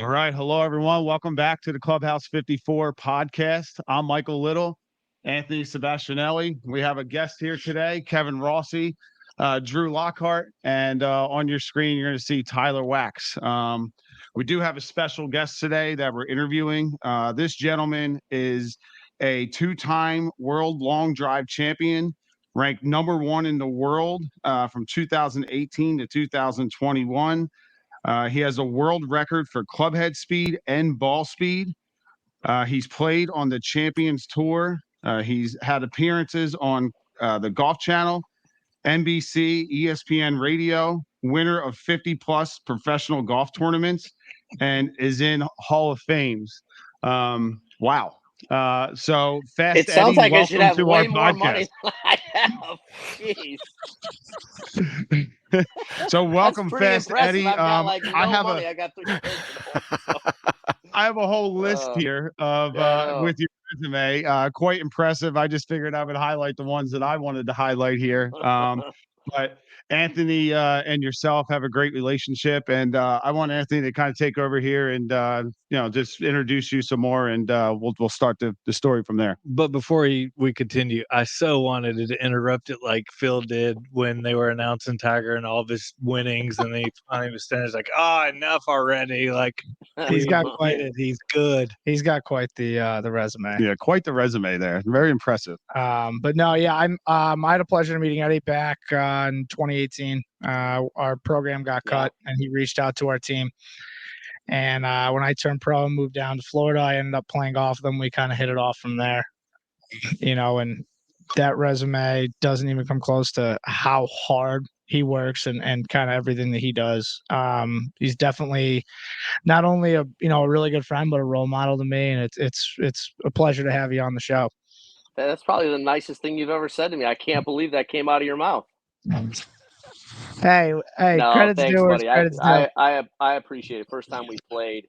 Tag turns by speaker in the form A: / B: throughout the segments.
A: All right. Hello, everyone. Welcome back to the Clubhouse 54 podcast. I'm Michael Little, Anthony Sebastianelli. We have a guest here today, Kevin Rossi, Drew Lockhart, and on your screen, you're going to see Tyler Wax. We do have a special guest today that we're interviewing. This gentleman is a two-time world long drive champion, ranked number one in the world from 2018 to 2021. He has a world record for clubhead speed and ball speed. He's played on the Champions Tour. He's had appearances on the Golf Channel, NBC, ESPN Radio, winner of 50 plus professional golf tournaments, and is in Hall of Fames. Wow. So Fast
B: It sounds
A: Eddie,
B: like I should
A: welcome
B: have
A: to
B: way
A: our
B: more
A: podcast.
B: money than I have. Jeez.
A: So welcome,
B: That's pretty
A: Fast
B: impressive.
A: Eddie.
B: I've got like no
A: I have
B: money. I got 3 kids at home. So.
A: I have a whole list here of with your resume. Quite impressive. I just figured I would highlight the ones that I wanted to highlight here. But Anthony and yourself have a great relationship, and I want Anthony to kind of take over here and just introduce you some more, and we'll start the story from there.
C: But before we continue, I so wanted to interrupt it like Phil did when they were announcing Tiger and all of his winnings, and he finally was standing like, enough already. Like
D: he's
C: good.
D: He's got quite the resume.
A: Yeah, quite the resume there. Very impressive.
D: But no, yeah, I had a pleasure of meeting Eddie back in 2018. Our program got cut, and he reached out to our team. And when I turned pro and moved down to Florida, I ended up playing golf with him. We kind of hit it off from there, and that resume doesn't even come close to how hard he works and kind of everything that he does. He's definitely not only a really good friend, but a role model to me. And it's a pleasure to have you on the show.
B: That's probably the nicest thing you've ever said to me. I can't believe that came out of your mouth.
D: Hey,
B: no,
D: credits
B: thanks,
D: due.
B: buddy.
D: Credits due.
B: I appreciate it. First time we played,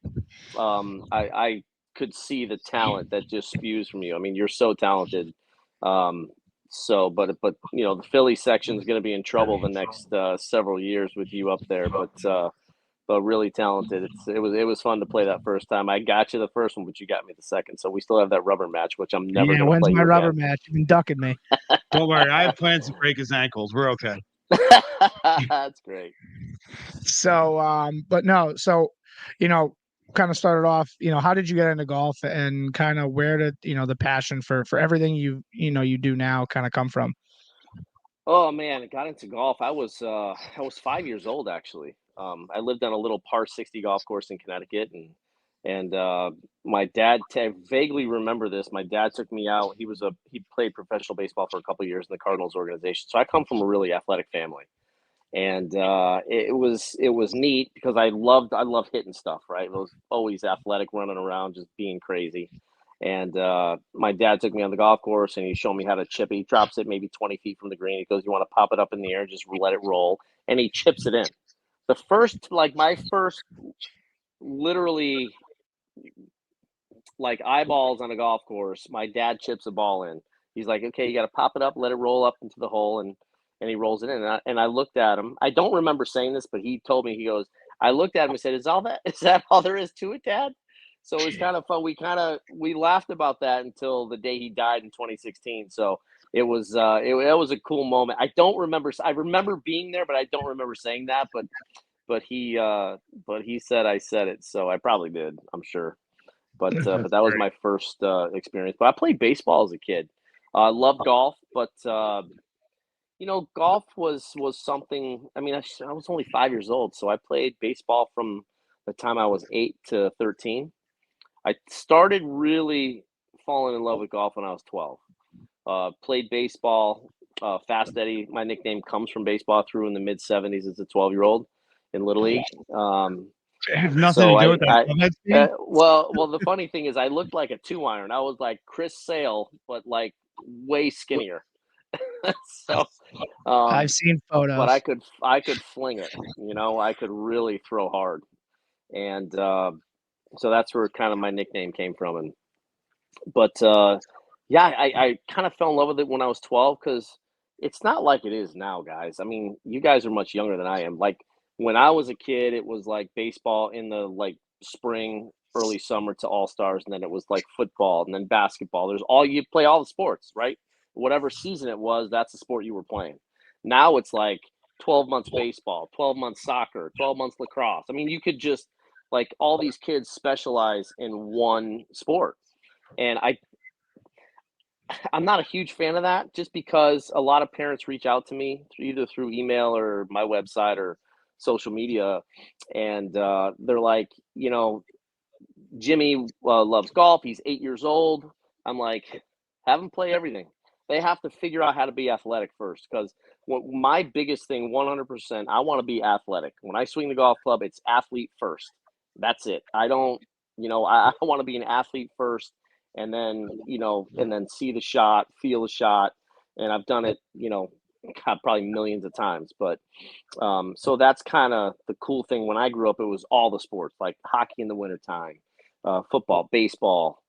B: I could see the talent that just spews from you. I mean, you're so talented. But the Philly section is going to be in trouble the next several years with you up there. But really talented. It was fun to play that first time. I got you the first one, but you got me the second. So we still have that rubber match, which I'm never going to play.
D: When's my
B: you
D: rubber
B: again.
D: match? You've been ducking me.
A: Don't worry, I have plans to break his ankles. We're okay.
B: That's great.
D: So, kind of started off, how did you get into golf, and kind of where did, the passion for everything you do now kind of come from?
B: Oh man, I got into golf. I was 5 years old actually. I lived on a little par 60 golf course in Connecticut, and my dad. I vaguely remember this. My dad took me out. He played professional baseball for a couple of years in the Cardinals organization. So I come from a really athletic family, and it was neat because I loved hitting stuff. Right, I was always athletic, running around, just being crazy. And my dad took me on the golf course, and he showed me how to chip it. He drops it maybe 20 feet from the green. He goes, "You want to pop it up in the air, just let it roll," and he chips it in. My first, literally, like eyeballs on a golf course, my dad chips a ball in. He's like, "Okay, you got to pop it up, let it roll up into the hole," and he rolls it in. And I looked at him. I don't remember saying this, but he told me, he goes, I looked at him and said, "Is that all there is to it, Dad?" So it was kind of fun. We laughed about that until the day he died in 2016. So it was it was a cool moment. I don't remember. I remember being there, but I don't remember saying that. But he said I said it, so I probably did. I'm sure. But that was my first experience. But I played baseball as a kid. I loved golf, but golf was something. I mean, I was only 5 years old, so I played baseball from the time I was 8 to 13. I started really falling in love with golf when I was 12. Played baseball. Fast Eddie, my nickname comes from baseball. Through in the mid 70s as a 12-year-old in Little League.
A: It has nothing to do with that.
B: Well, the funny thing is, I looked like a 2-iron. I was like Chris Sale, but like way skinnier. So
D: I've seen photos,
B: but I could fling it. I could really throw hard, and so that's where kind of my nickname came from. I kind of fell in love with it when I was 12 because it's not like it is now, guys. I mean, you guys are much younger than I am. Like when I was a kid, it was like baseball in the like spring, early summer to all-stars, and then it was like football and then basketball. You play all the sports, right? Whatever season it was, that's the sport you were playing. Now it's like 12 months baseball, 12 months soccer, 12 months lacrosse. I mean, you could just like all these kids specialize in one sport. And I'm not a huge fan of that, just because a lot of parents reach out to me either through email or my website or social media, and they're like, Jimmy loves golf. He's 8 years old. I'm like, have him play everything. They have to figure out how to be athletic first, because my biggest thing, 100%, I want to be athletic. When I swing the golf club, it's athlete first. That's it. I don't, I want to be an athlete first, and then, and then see the shot, feel the shot. And I've done it, God, probably millions of times. But so that's kind of the cool thing. When I grew up, it was all the sports, like hockey in the wintertime, football, baseball,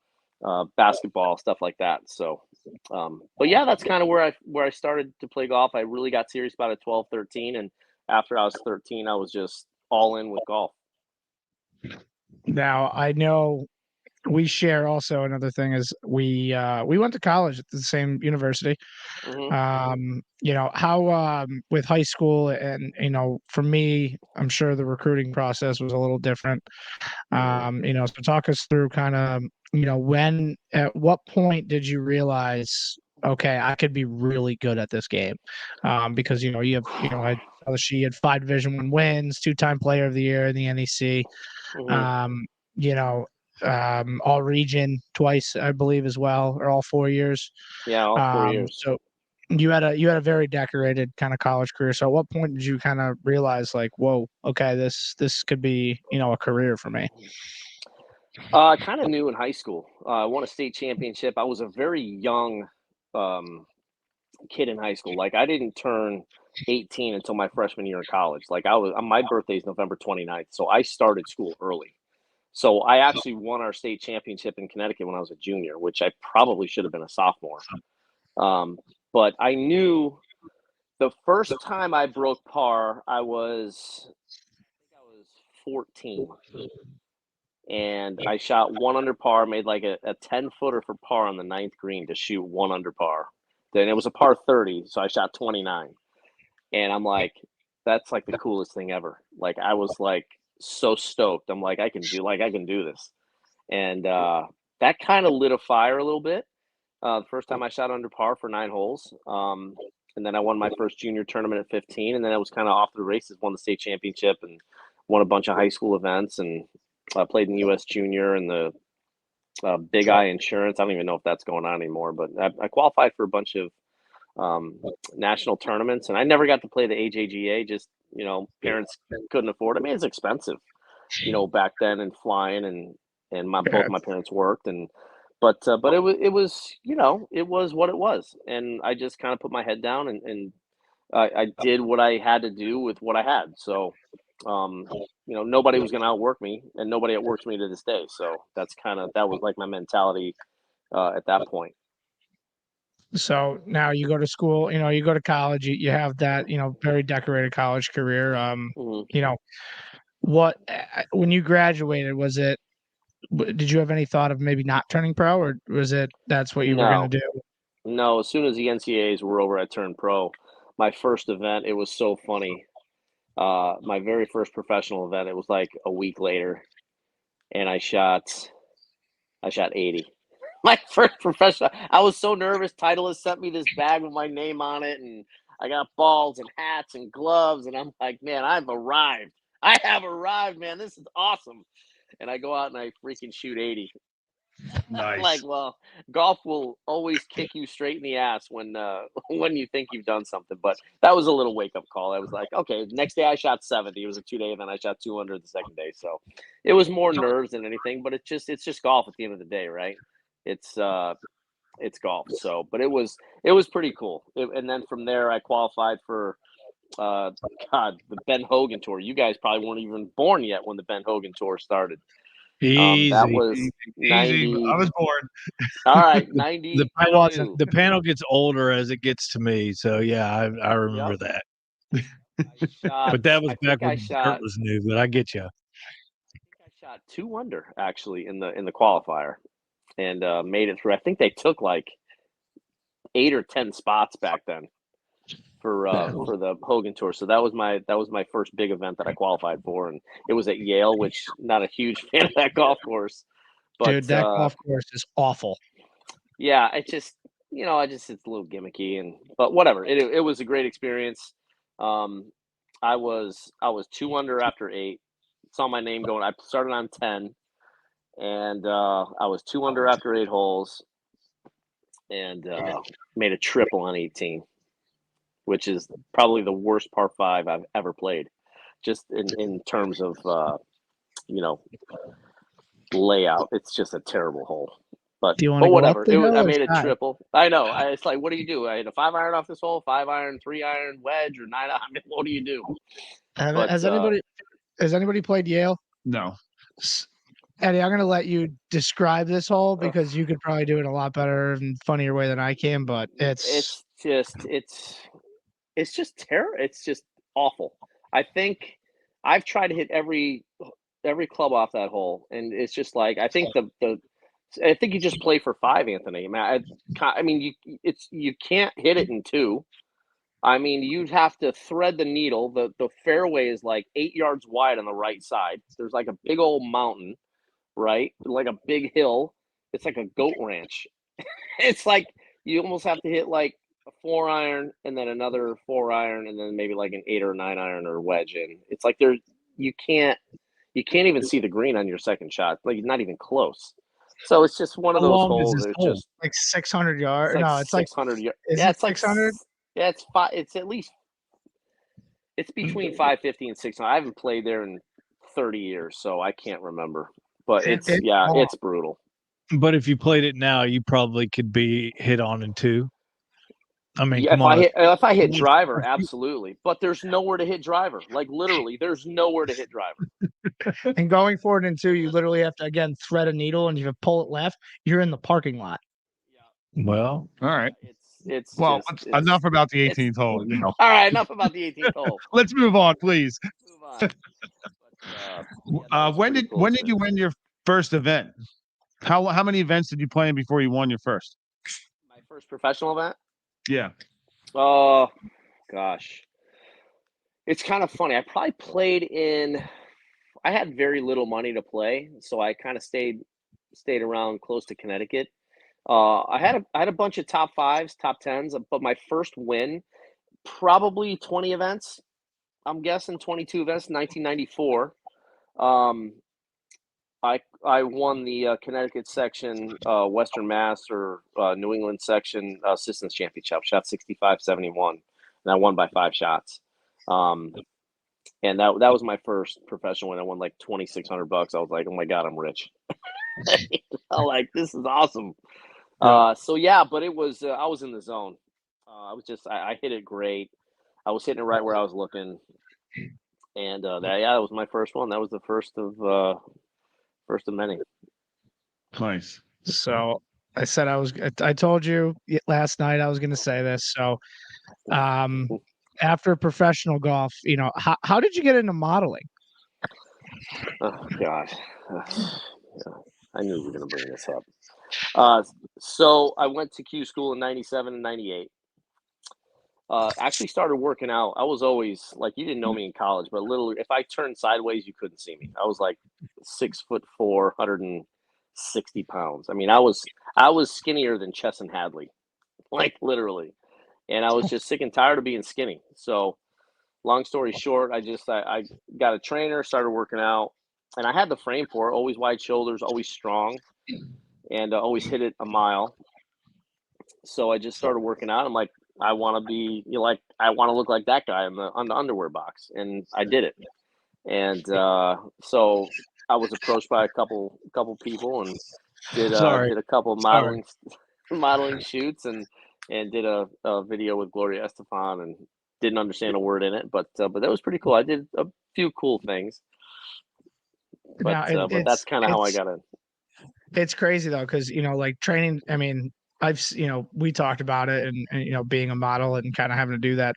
B: basketball, stuff like that. So, but yeah, that's kind of where I started to play golf. I really got serious about it 12, 13. And after I was 13, I was just all in with golf.
D: Now, I know we share also another thing is we went to college at the same university. How with high school, and for me, I'm sure the recruiting process was a little different. So talk us through kind of, at what point did you realize, okay, I could be really good at this game? Because you have, she had 5 Division I wins, 2-time Player of the Year in the NEC. All region twice, I believe, as well, or all 4 years.
B: Yeah, all 4 years.
D: So you had a very decorated kind of college career. So at what point did you kind of realize, like, whoa, okay, this could be, a career for me?
B: I kind of knew in high school. I won a state championship. I was a very young kid in high school. Like, I didn't turn 18 until my freshman year in college. Like, my birthday is November 29th, so I started school early. So I actually won our state championship in Connecticut when I was a junior, which I probably should have been a sophomore. But I knew the first time I broke par, I was 14. And I shot 1 under par, made like a 10-footer for par on the 9th green to shoot 1 under par. Then it was a par 30, so I shot 29. And I'm like, that's like the coolest thing ever. Like, I was like so stoked. I'm like, I can do this. And that kind of lit a fire a little bit. The first time I shot under par for 9 holes. And then I won my first junior tournament at 15. And then I was kind of off to the races, won the state championship and won a bunch of high school events. And I played in the U.S. Junior and the Big Eye Insurance. I don't even know if that's going on anymore, but I qualified for a bunch of national tournaments, and I never got to play the AJGA. Just, parents couldn't afford it. I mean, it's expensive, back then, and flying, and both my parents worked, but it was it was what it was, and I just kind of put my head down and I did what I had to do with what I had. So, nobody was going to outwork me, and nobody outworks me to this day. So that was like my mentality at that point.
D: So now you go to school, you go to college, you have that, very decorated college career. When you graduated, did you have any thought of maybe not turning pro, or was it that's what you were going to do?
B: No, as soon as the NCAAs were over, I turned pro. My first event, it was so funny. My very first professional event, it was like a week later, and I shot 80. My first professional. I was so nervous. Titleist sent me this bag with my name on it, and I got balls and hats and gloves, and I'm like, man, I've arrived. I have arrived, man. This is awesome. And I go out and I freaking shoot 80.
A: Nice.
B: Like, well, golf will always kick you straight in the ass when you think you've done something. But that was a little wake up call. I was like, okay. Next day I shot 70. It was a 2-day event. I shot 200 the second day. So it was more nerves than anything. But it's just golf at the end of the day, right? It's golf. So, but it was pretty cool. And then from there, I qualified for the Ben Hogan Tour. You guys probably weren't even born yet when the Ben Hogan Tour started. That was 90.
A: I was born.
B: All right, 90.
C: The panel gets older as it gets to me, so yeah, I remember that. But that was back when the dirt was new. But I get you.
B: I shot 2 under actually in the qualifier, and made it through. I think they took like 8 or 10 spots back then for the Hogan Tour. So that was my first big event that I qualified for, and it was at Yale, which not a huge fan of that golf course. But
D: Dude, that golf course is awful.
B: yeah, it just it's a little gimmicky, but whatever. It was a great experience. I was 2 under after 8. Saw my name going. I started on 10, and I was 2 under after 8 holes, and made a triple on 18, which is probably the worst par 5 I've ever played, just in terms of layout. It's just a terrible hole. But
D: Do you want to go
B: whatever.
D: up the hill
B: I
D: or
B: made a
D: side?
B: triple. I know. It's like, what do you do? I hit a 5-iron off this hole, 5-iron, 3-iron, wedge, or 9-iron. I mean, what do you do?
D: Has anybody played Yale?
A: No.
D: Eddie, I'm going to let you describe this hole because you could probably do it a lot better and funnier way than I can. But
B: it's just terrible. It's just awful. I think I've tried to hit every club off that hole, and it's just like I think I think you just play for 5, Anthony. I mean, you can't hit it in 2. I mean, you'd have to thread the needle. The fairway is like 8 yards wide on the right side. There's like a big old mountain, right? Like a big hill. It's like a goat ranch. It's like you almost have to hit like a 4-iron and then another 4-iron and then maybe like an 8 or 9-iron or wedge in. It's like you can't even see the green on your second shot. Like not even close. So it's just one of those holes that just
D: like 600 yards.
B: It's like
D: No, it's like
B: 600 yards.
D: Is
B: Yeah,
D: it
B: it's like
D: 600?
B: Yeah, it's 5. It's at least it's between 550 and 600. I haven't played there in 30 years, so I can't remember. But it's brutal.
C: But if you played it now, you probably could be hit on in 2. I mean,
B: Yeah,
C: come on.
B: if I hit driver, absolutely. But there's nowhere to hit driver. Like literally, there's nowhere to hit driver.
D: And going forward in 2, you literally have to again thread a needle, and if you pull it left, you're in the parking lot.
B: Yeah.
C: Well,
A: all right.
B: It's
A: enough about the 18th hole.
B: All right, enough about the 18th hole.
A: Let's move on, please.
B: Move on.
A: When did you win your first event? How many events did you play in before you won your first?
B: My first professional event?
A: Yeah.
B: Oh, gosh. It's kind of funny. I probably played in. I had very little money to play, so I kind of stayed around close to Connecticut. I had a bunch of top 5s, top 10s, but my first win, probably 20 events. I'm guessing 22 events, 1994. I won the Connecticut section, Western Mass or New England section assistance championship. Shot 65-71, and I won by 5 shots. And that was my first professional win. I won like $2,600. I was like, oh my god, I'm rich. I'm like, this is awesome. So yeah, but it was I was in the zone. I hit it great. I was hitting it right where I was looking, and that was my first one. That was the first of many.
A: Nice.
D: So I said I told you last night I was going to say this. So after professional golf, how did you get into modeling?
B: Oh God. I knew you were going to bring this up. So I went to Q school in 97 and 98. Actually started working out. I was always like, you didn't know me in college, but literally if I turned sideways, you couldn't see me. I was like 6'4", 160 pounds. I mean, I was skinnier than Chesson Hadley, like literally. And I was just sick and tired of being skinny. So long story short, I got a trainer, started working out, and I had the frame for it, always wide shoulders, always strong, and always hit it a mile. So I just started working out. I'm like, I want to be I want to look like that guy on the underwear box, and I did it. And so I was approached by a couple people and did a couple of modeling shoots and did a video with Gloria Estefan and didn't understand a word in it, but that was pretty cool. I did a few cool things, but that's kind of how I got in.
D: It's crazy though, because like training. I mean, we talked about it and being a model and kind of having to do that.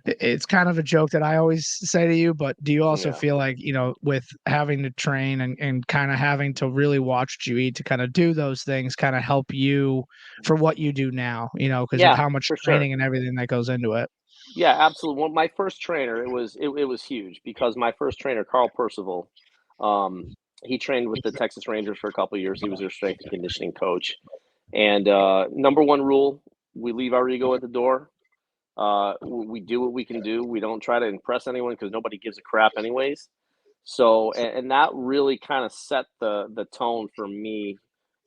D: It's kind of a joke that I always say to you, but do you also feel like, with having to train and kind of having to really watch what you eat to kind of do those things kind of help you for what you do now, because of how much
B: for
D: training
B: sure.
D: and everything that goes into it?
B: Yeah, absolutely. Well, my first trainer, it was huge because my first trainer, Carl Percival, he trained with the Texas Rangers for a couple of years. He was their strength and conditioning coach. And number one rule, we leave our ego at the door. We do what we can do. We don't try to impress anyone because nobody gives a crap anyways. So, and that really kind of set the tone for me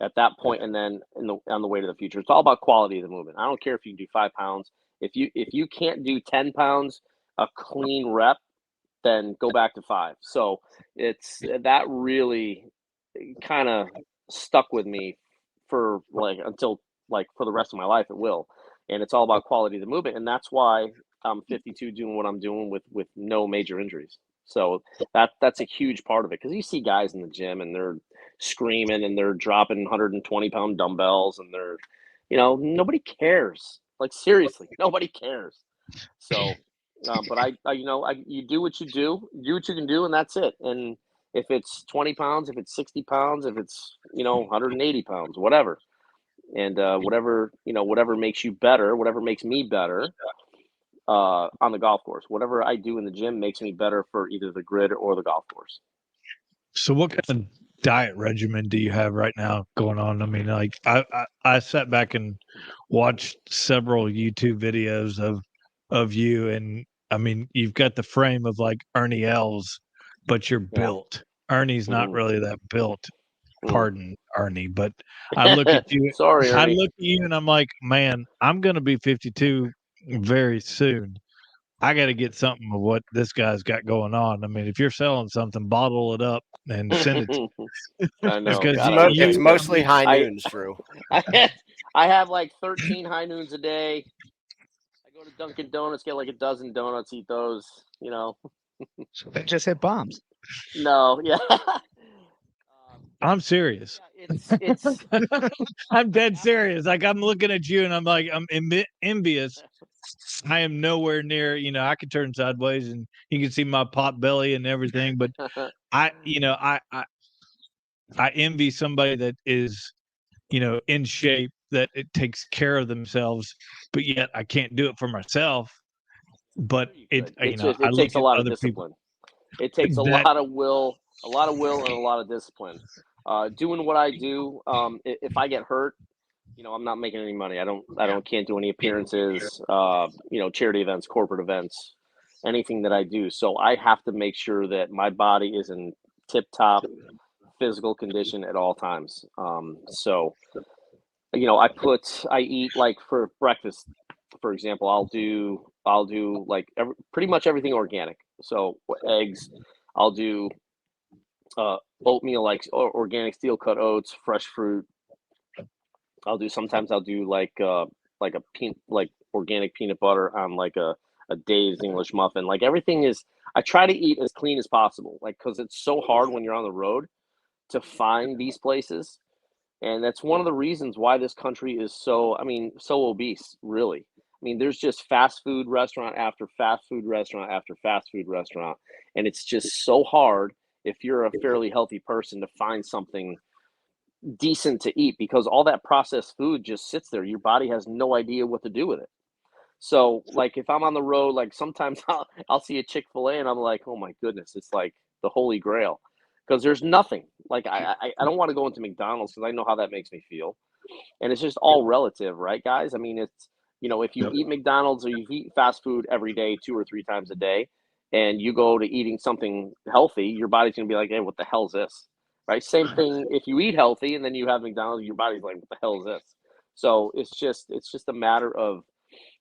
B: at that point, and then on the way to the future. It's all about quality of the movement. I don't care if you can do 5 pounds. If you can't do 10 pounds a clean rep, then go back to 5. So it's that really kind of stuck with me for until for the rest of my life. It will, and it's all about quality of the movement, and that's why I'm 52 doing what I'm doing with no major injuries. So that's a huge part of it, because you see guys in the gym and they're screaming and they're dropping 120-pound dumbbells and they're, nobody cares. Like, seriously, nobody cares. So, but you do what you do what you can do, and that's it. And if it's 20 pounds, if it's 60 pounds, if it's 180 pounds, whatever, and whatever makes you better, whatever makes me better on the golf course, whatever I do in the gym makes me better for either the grid or the golf course.
C: So what kind of diet regimen do you have right now going on? I mean, like I sat back and watched several YouTube videos of you, and I mean, you've got the frame of like Ernie Els, but you're built. Ernie's not really that built. Pardon, Ernie, but I look at you.
B: Sorry, Ernie.
C: I look at you, and I'm like, man, I'm gonna be 52 very soon. I got to get something of what this guy's got going on. I mean, if you're selling something, bottle it up and send it to
B: I know.
E: It's mostly high noons, Drew.
B: I have like 13 high noons a day. I go to Dunkin' Donuts, get like a dozen donuts, eat those,
D: Just hit bombs.
B: No, yeah.
C: I'm serious.
B: It's
C: I'm dead serious. Like, I'm looking at you and I'm like, I'm envious. I am nowhere near, I could turn sideways and you can see my pot belly and everything, but I envy somebody that is, in shape, that it takes care of themselves, but yet I can't do it for myself. But it
B: takes a lot of discipline. It takes a lot of will, and a lot of discipline. Doing what I do, if I get hurt, I'm not making any money. Can't do any appearances, charity events, corporate events, anything that I do. So I have to make sure that my body is in tip-top physical condition at all times. So I eat, like, for breakfast, for example, I'll do like pretty much everything organic. So eggs, I'll do oatmeal, like organic steel cut oats, fresh fruit. Sometimes I'll do like organic peanut butter on like a Dave's English muffin. Like, everything is, I try to eat as clean as possible, like, because it's so hard when you're on the road to find these places. And that's one of the reasons why this country is so obese, really. I mean, there's just fast food restaurant after fast food restaurant after fast food restaurant. And it's just so hard, if you're a fairly healthy person, to find something decent to eat, because all that processed food just sits there. Your body has no idea what to do with it. So, like, if I'm on the road, like, sometimes I'll see a Chick-fil-A and I'm like, oh my goodness, it's like the holy grail, because there's nothing. Like, I don't want to go into McDonald's because I know how that makes me feel. And it's just all relative, right, guys? I mean, it's, if you eat McDonald's or you eat fast food every day, 2 or 3 times a day, and you go to eating something healthy, your body's going to be like, hey, what the hell is this? Right? Same thing if you eat healthy and then you have McDonald's, your body's like, what the hell is this? So it's just a matter of,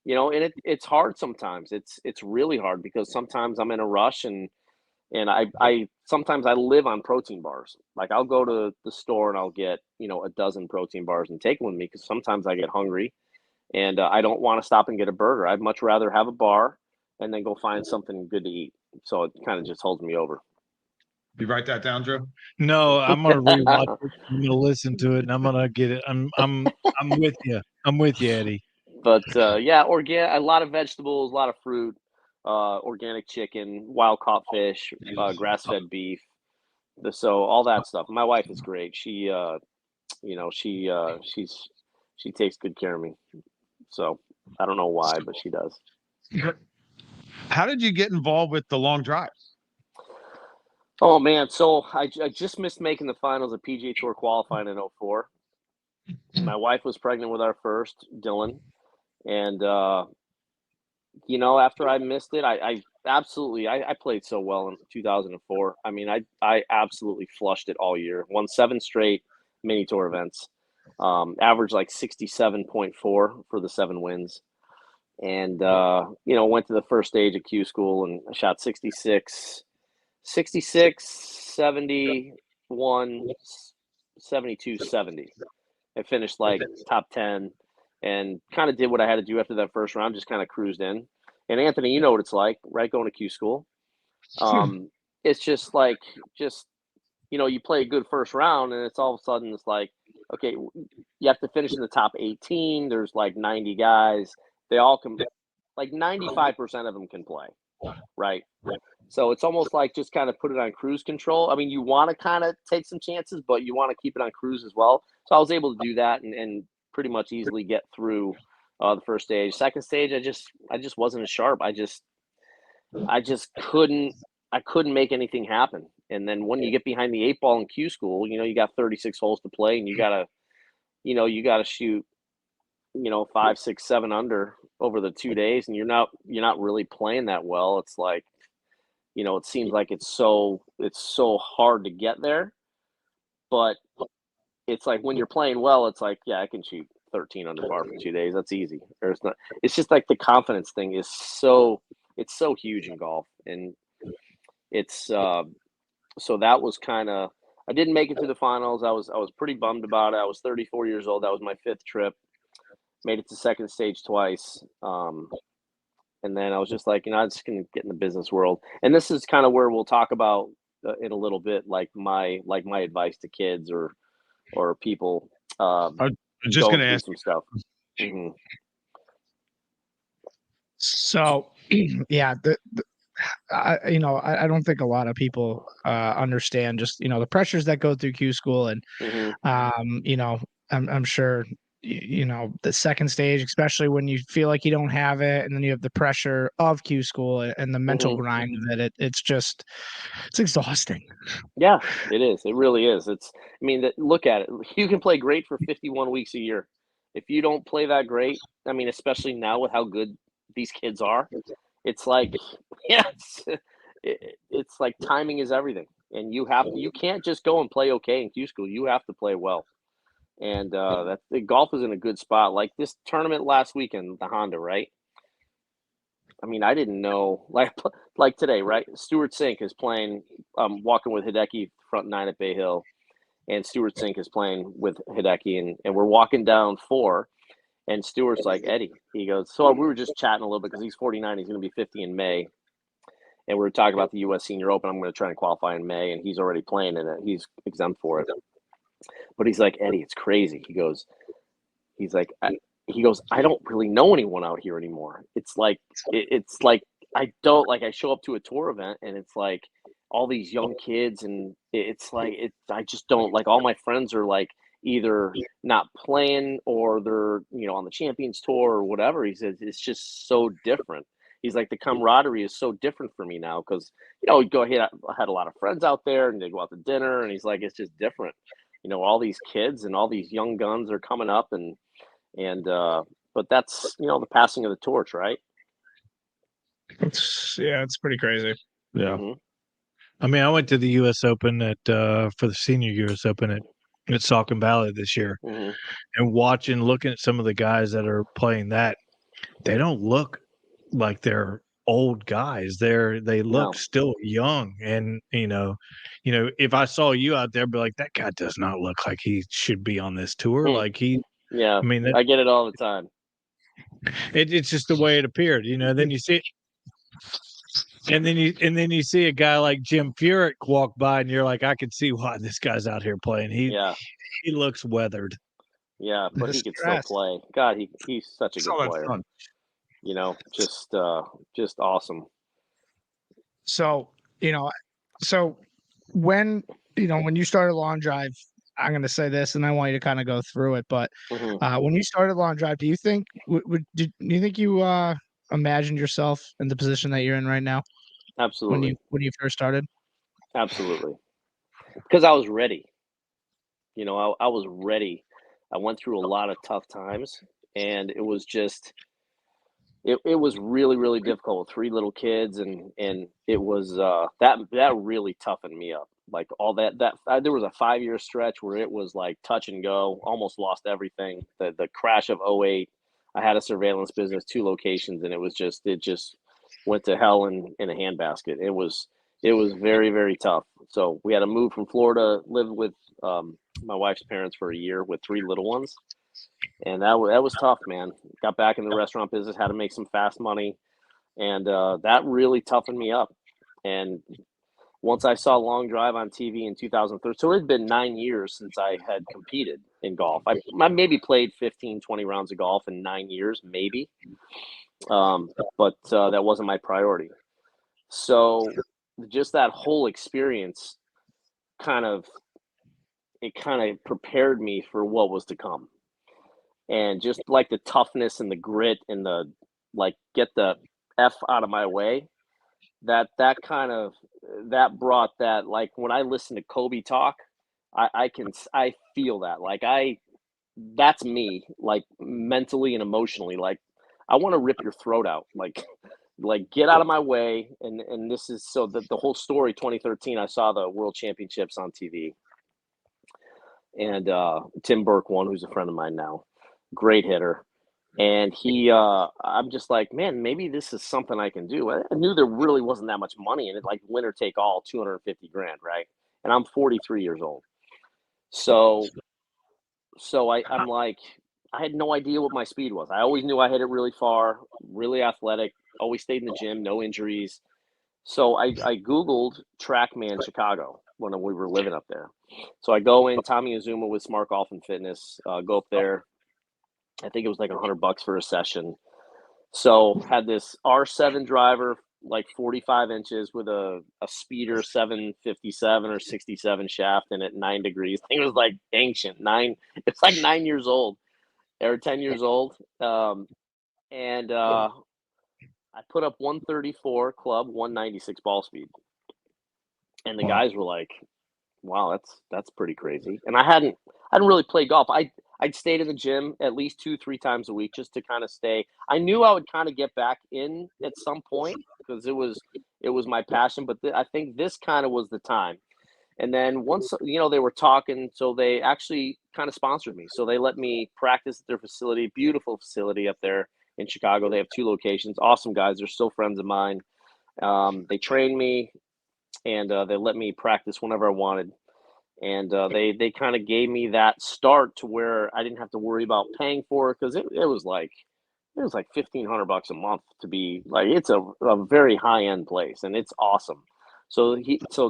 B: and it's hard sometimes. It's really hard, because sometimes I'm in a rush, and I sometimes I live on protein bars. Like, I'll go to the store and I'll get, a dozen protein bars and take them with me, because sometimes I get hungry and I don't want to stop and get a burger. I'd much rather have a bar and then go find something good to eat. So it kind of just holds me over.
A: You write that down, Drew?
C: No, I'm gonna rewatch it. I'm gonna listen to it, and I'm gonna get it. I'm with you. I'm with you, Eddie.
B: But yeah, a lot of vegetables, a lot of fruit, organic chicken, wild caught fish, grass fed beef. So all that stuff. My wife is great. She she takes good care of me. So I don't know why, but she does.
A: How did you get involved with the long drive?
B: Oh man, so I just missed making the finals of PGA Tour qualifying in 04. My wife was pregnant with our first, Dylan, and after I missed it, I absolutely I played so well in 2004. I mean, I absolutely flushed it all year. Won 7 straight mini tour events. Averaged like 67.4 for the 7 wins. And went to the first stage at Q school and I shot 66, 71, 72, 70. I finished like top 10 and kind of did what I had to do after that first round, just kind of cruised in. And Anthony, you know what it's like, right? Going to Q school. It's just like, you play a good first round and it's all of a sudden it's like, okay, you have to finish in the top 18. There's like 90 guys. They all can, like 95% of them can play, right? So it's almost like just kind of put it on cruise control. I mean, you want to kind of take some chances, but you want to keep it on cruise as well. So I was able to do that and pretty much easily get through the first stage. Second stage, I just wasn't as sharp. I just couldn't make anything happen. And then when you get behind the 8 ball in Q school, you got 36 holes to play and you gotta shoot 5, 6, 7 under over the 2 days, and you're not really playing that well. It's like, it seems like it's so hard to get there, but it's like when you're playing well, it's like, yeah, I can shoot 13 under par for 2 days. That's easy. Or it's not. It's just like the confidence thing is so huge in golf, and it's so that was kind of. I didn't make it to the finals. I was pretty bummed about it. I was 34 years old. That was my 5th trip. Made it to second stage twice. And then I was just like, I'm just going to get in the business world. And this is kind of where we'll talk about in a little bit, like my advice to kids or people.
A: I'm just going to ask
B: some stuff. Mm-hmm.
D: So, yeah, I don't think a lot of people understand just the pressures that go through Q school, and I'm sure the second stage, especially when you feel like you don't have it, and then you have the pressure of Q school and the mental grind of it. It's exhausting.
B: Yeah, it is. It really is. Look at it. You can play great for 51 weeks a year. If you don't play that great, especially now with how good these kids are, it's like, yes, it's like timing is everything. And you can't just go and play okay in Q school. You have to play well. And the golf is in a good spot. Like this tournament last weekend, the Honda, right? I didn't know, like today, right? Stuart Sink is playing, walking with Hideki front 9 at Bay Hill, and Stuart Sink is playing with Hideki, and we're walking down 4, and Stuart's like, Eddie, he goes, so we were just chatting a little bit because he's 49, he's going to be 50 in May, and we were talking about the U.S. Senior Open. I'm going to try and qualify in May, and he's already playing in it. He's exempt for it. But he's like, Eddie, it's crazy. He goes, I don't really know anyone out here anymore. It's like I don't, like, I show up to a tour event and it's like all these young kids, and it's like I just don't, like, all my friends are like either not playing or they're on the Champions Tour or whatever. He says it's just so different. He's like, the camaraderie is so different for me now because I had a lot of friends out there and they go out to dinner, and he's like, it's just different. All these kids and all these young guns are coming up, and but that's the passing of the torch, right?
D: It's pretty crazy.
C: Yeah. Mm-hmm. I went to the U.S. Open at for the senior U.S. Open at Saucon Valley this year, and looking at some of the guys that are playing that, they don't look like they're old guys. They look still young, and if I saw you out there, I'd be like, that guy does not look like he should be on this tour. Like he,
B: yeah. I get it all the time.
C: It's just the way it appeared, Then you see And then you see a guy like Jim Furyk walk by, and you're like, I can see why this guy's out here playing. He looks weathered.
B: Yeah, but
D: The
B: he could still
D: stress.
B: play. God, he's such a good
A: So that's
B: player.
A: fun.
B: You know, just awesome.
D: So, so when you started Long Drive, I'm going to say this, and I want you to kind of go through it. But when you started Long Drive, do you think do you think you imagined yourself in the position that you're in right now?
B: Absolutely.
D: When you first started?
B: Absolutely. Because I was ready. I was ready. I went through a lot of tough times, and it was just it was really, really difficult with 3 little kids, and it was that really toughened me up. Like all that there was a 5-year stretch where it was like touch and go, almost lost everything. The crash of '08, I had a surveillance business, 2 locations, and it just went to hell in a handbasket. It was very, very tough. So we had to move from Florida, live with my wife's parents for a year with 3 little ones. And that was tough, man. Got back in the restaurant business, had to make some fast money, and that really toughened me up. And once I saw Long Drive on TV in 2003, so it had been 9 years since I had competed in golf. I maybe played 15, 20 rounds of golf in 9 years, maybe, but that wasn't my priority. So just that whole experience kind of prepared me for what was to come. And just like the toughness and the grit and the like, get the F out of my way, that brought that. Like when I listen to Kobe talk, I feel that. Like that's me, like mentally and emotionally. Like I want to rip your throat out. Like get out of my way. And this is so the whole story. 2013, I saw the World Championships on TV, and Tim Burke won, who's a friend of mine now. Great hitter. And I'm just like, man, maybe this is something I can do. I knew there really wasn't that much money in it, like winner take all, 250 grand, right? And I'm 43 years old. So I'm like, I had no idea what my speed was. I always knew I hit it really far, really athletic, always stayed in the gym, no injuries. So I Googled TrackMan Chicago when we were living up there. So I go in, Tommy Azuma with Smart Golf and Fitness, go up there. I think it was like $100 for a session. So had this R7 driver, like 45 inches with a speeder 757 or 67 shaft in it, 9 degrees. I think it was like ancient. It's like 9 years old or 10 years old. And I put up 134 club, 196 ball speed. And the guys were like, wow, that's pretty crazy. And I hadn't really played golf. I'd stayed in the gym at least 2-3 times a week just to kind of stay. I knew I would kind of get back in at some point because it was my passion. But I think this kind of was the time. And then once they were talking, so they actually kind of sponsored me. So they let me practice at their facility, beautiful facility up there in Chicago. They have 2 locations, awesome guys. They're still friends of mine. They trained me, and they let me practice whenever I wanted. And they kind of gave me that start to where I didn't have to worry about paying for it, because it was like $1,500 a month to be like, it's a very high end place, and it's awesome. So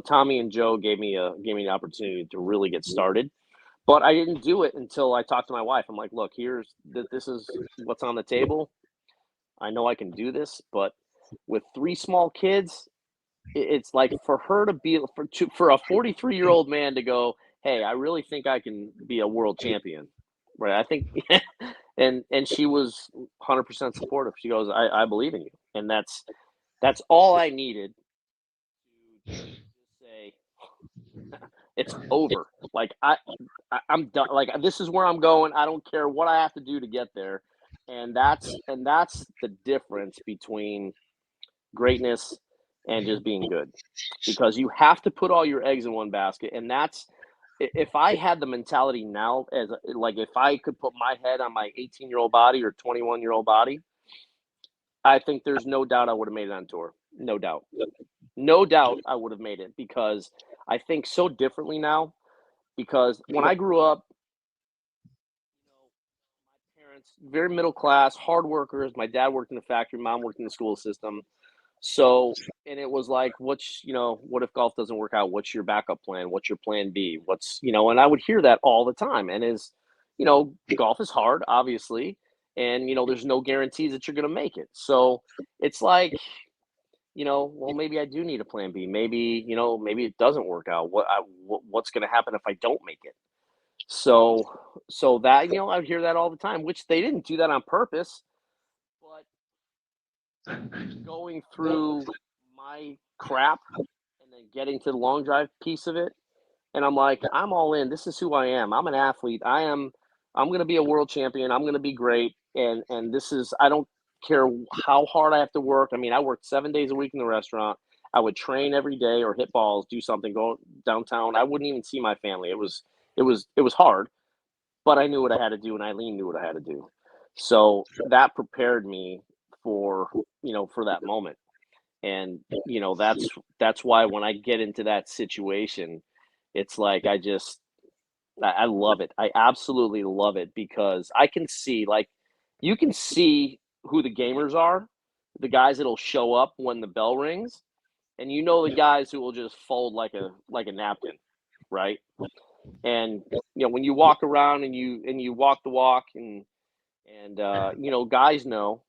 B: Tommy and Joe gave me the opportunity to really get started, but I didn't do it until I talked to my wife. I'm like, look, this is what's on the table. I know I can do this, but with 3 small kids, it's like for her to be for a 43-year-old man to go, hey, I really think I can be a world champion, right? I think, and she was 100% supportive. She goes, I believe in you, and that's all I needed to say it's over. Like I'm done. Like, this is where I'm going. I don't care what I have to do to get there, and that's the difference between greatness and just being good, because you have to put all your eggs in one basket. And that's, if I had the mentality now, as like, if I could put my head on my 18-year-old body or 21-year-old body, I think there's no doubt I would have made it on tour. No doubt I would have made it, because I think so differently now. Because when I grew up, my parents, very middle class, hard workers. My dad worked in the factory, mom worked in the school system. So, and it was like, what's, what if golf doesn't work out? What's your backup plan? What's your plan B? And I would hear that all the time. And golf is hard, obviously. And, there's no guarantees that you're going to make it. So it's like, well, maybe I do need a plan B. Maybe it doesn't work out. What's going to happen if I don't make it? So that, I would hear that all the time, which they didn't do that on purpose, but going through my crap and then getting to the long drive piece of it. And I'm like, I'm all in. This is who I am. I'm an athlete. I'm going to be a world champion. I'm going to be great. And I don't care how hard I have to work. I mean, I worked 7 days a week in the restaurant. I would train every day or hit balls, do something, go downtown. I wouldn't even see my family. It was hard, but I knew what I had to do, and Eileen knew what I had to do. So that prepared me for that moment. And that's why when I get into that situation, it's like I love it. I absolutely love it, because I can see, like, you can see who the gamers are, the guys that'll show up when the bell rings, and the guys who will just fold like a napkin, right? And when you walk around and you walk the walk, and guys know,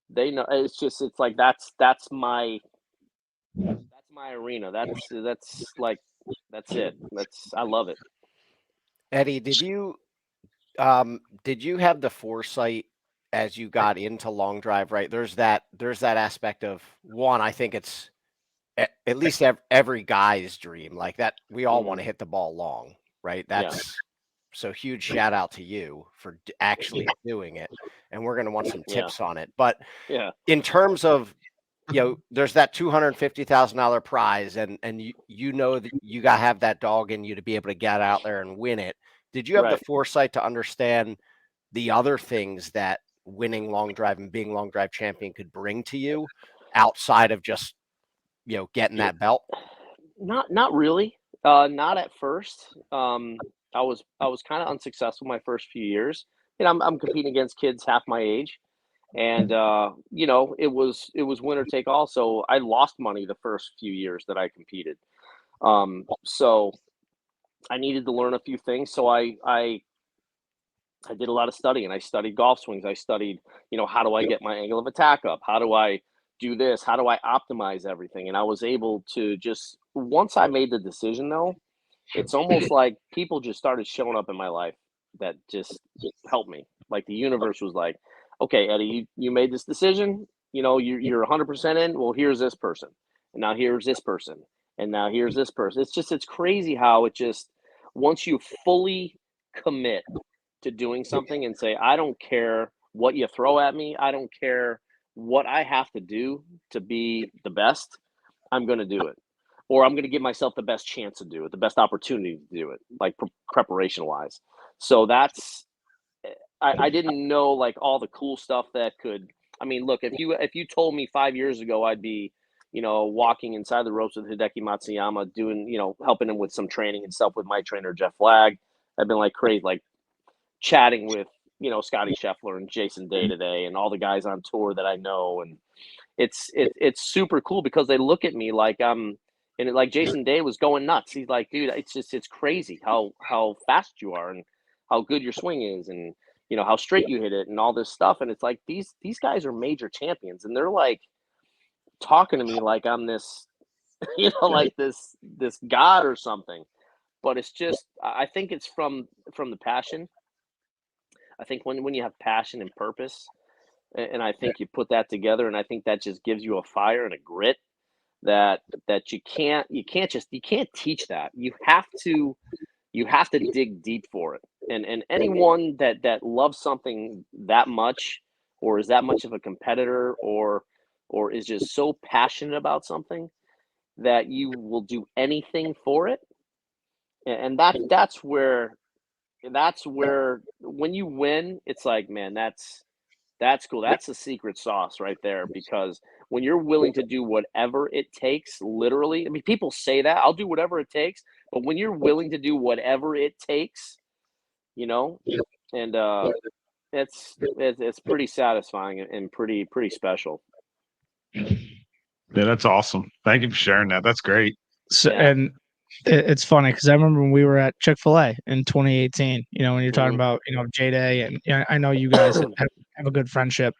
B: they know. It's like that's my arena. That's like, that's it. I love it.
E: Eddie, did you have the foresight as you got into long drive, right? There's that aspect of, one, I think it's at least every guy's dream, like that. We all want to hit the ball long, right? So huge shout out to you for actually doing it. And we're going to want some tips on it. But in terms of, there's that $250,000 prize, and that you got to have that dog in you to be able to get out there and win it. Did you have the foresight to understand the other things that winning long drive and being long drive champion could bring to you outside of just, getting that belt?
B: Not really. Not at first. I was kind of unsuccessful my first few years. I'm competing against kids half my age, and it was winner take all. So I lost money the first few years that I competed. So I needed to learn a few things. So I did a lot of studying. I studied golf swings. I studied, how do I get my angle of attack up? How do I do this? How do I optimize everything? And I was able to just, once I made the decision, though, it's almost like people just started showing up in my life that just helped me. Like the universe was like, okay, Eddie, you made this decision. You're 100% in. Well, here's this person. And now here's this person. And now here's this person. It's crazy how it just, once you fully commit to doing something and say, I don't care what you throw at me. I don't care what I have to do to be the best. I'm going to do it. Or I'm going to give myself the best chance to do it, the best opportunity to do it, like preparation wise. So I didn't know like all the cool stuff that could, I mean, look, if you told me 5 years ago, I'd be, walking inside the ropes with Hideki Matsuyama, doing, helping him with some training and stuff with my trainer, Jeff Flagg. I've been like crazy, like chatting with, Scotty Scheffler and Jason Day today and all the guys on tour that I know. And it's super cool because they look at me like like Jason Day was going nuts. He's like, dude, it's crazy how fast you are and how good your swing is and how straight you hit it and all this stuff. And it's like these guys are major champions and they're like talking to me like I'm this, like this god or something. But it's just, I think it's from the passion. I think when you have passion and purpose, and I think you put that together, and I think that just gives you a fire and a grit that you can't teach that. You have to dig deep for it. And anyone that loves something that much, or is that much of a competitor, or is just so passionate about something that you will do anything for it. And that's where when you win, it's like, man, that's cool. That's the secret sauce right there. Because when you're willing to do whatever it takes, literally, I mean, people say that I'll do whatever it takes, but when you're willing to do whatever it takes, and it's pretty satisfying and pretty special.
A: Yeah, that's awesome. Thank you for sharing that. That's great.
D: So,
B: Yeah.
D: and it's funny because I remember when we were at Chick-fil-A in 2018, when you're talking
B: Mhm.
D: about, J-Day, and I know you guys have a good friendship.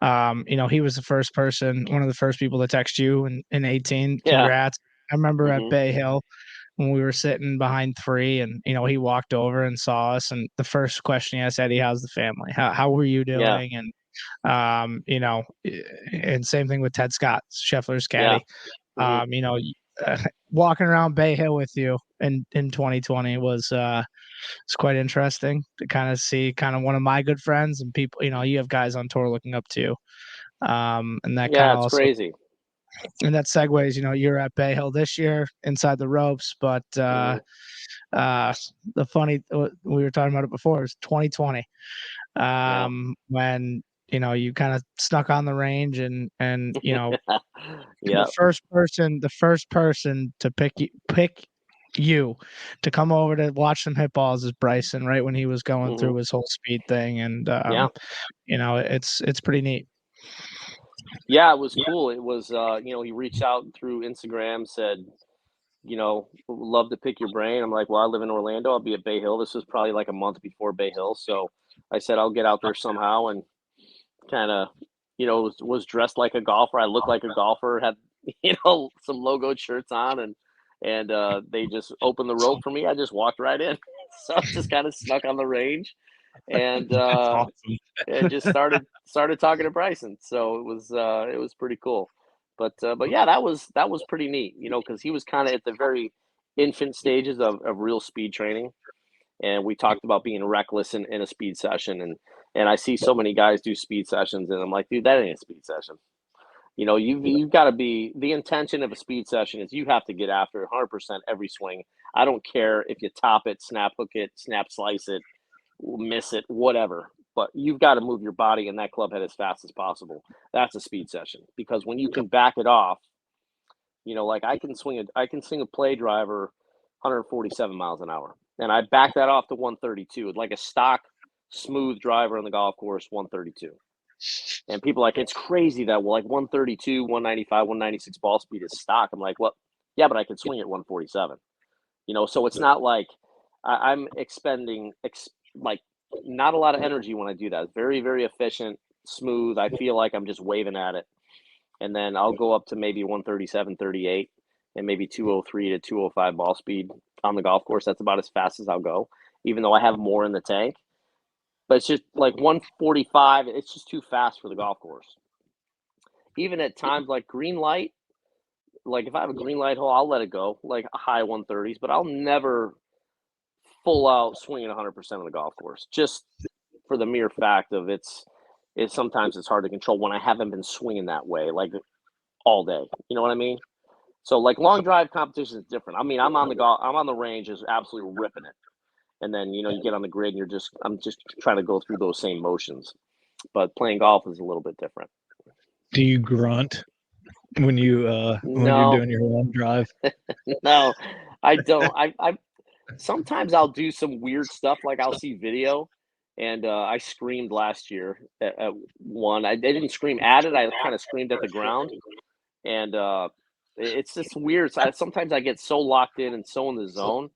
D: He was the first person, one of the first people to text you in 18.
B: Yeah.
D: Congrats. I remember at
B: Mhm.
D: Bay Hill when we were sitting behind 3 and, he walked over and saw us. And the first question he asked, Eddie, how's the family? How were you
B: Yeah.
D: doing? And, and same thing with Ted Scott, Scheffler's
B: Yeah.
D: caddy.
B: Mhm.
D: Walking around Bay Hill with you in 2020 was it's quite interesting to kind of see kind of one of my good friends and people. You have guys on tour looking up to you, and that kind
B: Yeah,
D: of
B: it's
D: also
B: crazy.
D: and that segues. You're at Bay Hill this year inside the ropes, but
B: Mhm.
D: the funny we were talking about it before is 2020
B: Yeah.
D: when you kind of snuck on the range and
B: Yeah.
D: the first person to pick you to come over to watch them hit balls is Bryson, right when he was going through
B: Mhm.
D: his whole speed thing, and
B: Yeah.
D: it's pretty neat.
B: Yeah, it was cool. It was, he reached out through Instagram, said, "Would love to pick your brain." I'm like, "Well, I live in Orlando. I'll be at Bay Hill." This was probably like a month before Bay Hill, so I said I'll get out there somehow and kind of, was dressed like a golfer. I looked like a golfer, had some logoed shirts on, and they just opened the rope for me. I just walked right in, so I just kind of snuck on the range, and
A: That's awesome.
B: and just started talking to Bryson. So it was pretty cool. But yeah, that was pretty neat, because he was kind of at the very infant stages of real speed training, and we talked about being reckless in a speed session, and I see so many guys do speed sessions, and I'm like, dude, that ain't a speed session. You've got to be the intention of a speed session is you have to get after it 100% every swing. I don't care if you top it, snap hook it, snap slice it, miss it, whatever. But you've got to move your body in that club head as fast as possible. That's a speed session because when you can back it off, like I can swing a play driver 147 miles an hour, and I back that off to 132, like a stock smooth driver on the golf course, 132. And people are like, it's crazy that like 132, 195, 196 ball speed is stock. I'm like, well, yeah, but I can swing at 147. So it's not like I'm expending like not a lot of energy when I do that. It's very, very efficient, smooth. I feel like I'm just waving at it. And then I'll go up to maybe 137, 38, and maybe 203 to 205 ball speed on the golf course. That's about as fast as I'll go, even though I have more in the tank. But it's just like 145, it's just too fast for the golf course. Even at times like green light, like if I have a green light hole, I'll let it go, like a high 130s, but I'll never full out swinging 100% of the golf course, just for the mere fact of sometimes it's hard to control when I haven't been swinging that way like all day. You know what I mean? So like long drive competition is different. I mean, I'm on the range, is absolutely ripping it, and then you get on the grid and I'm just trying to go through those same motions. But playing golf is a little bit different.
C: Do you grunt when you're
B: No,
C: doing your long drive?
B: no, I don't. I sometimes I'll do some weird stuff, like I'll see video, and I screamed last year at one. I didn't scream at it. I kind of screamed at the ground, and it's just weird. So sometimes I get so locked in and so in the zone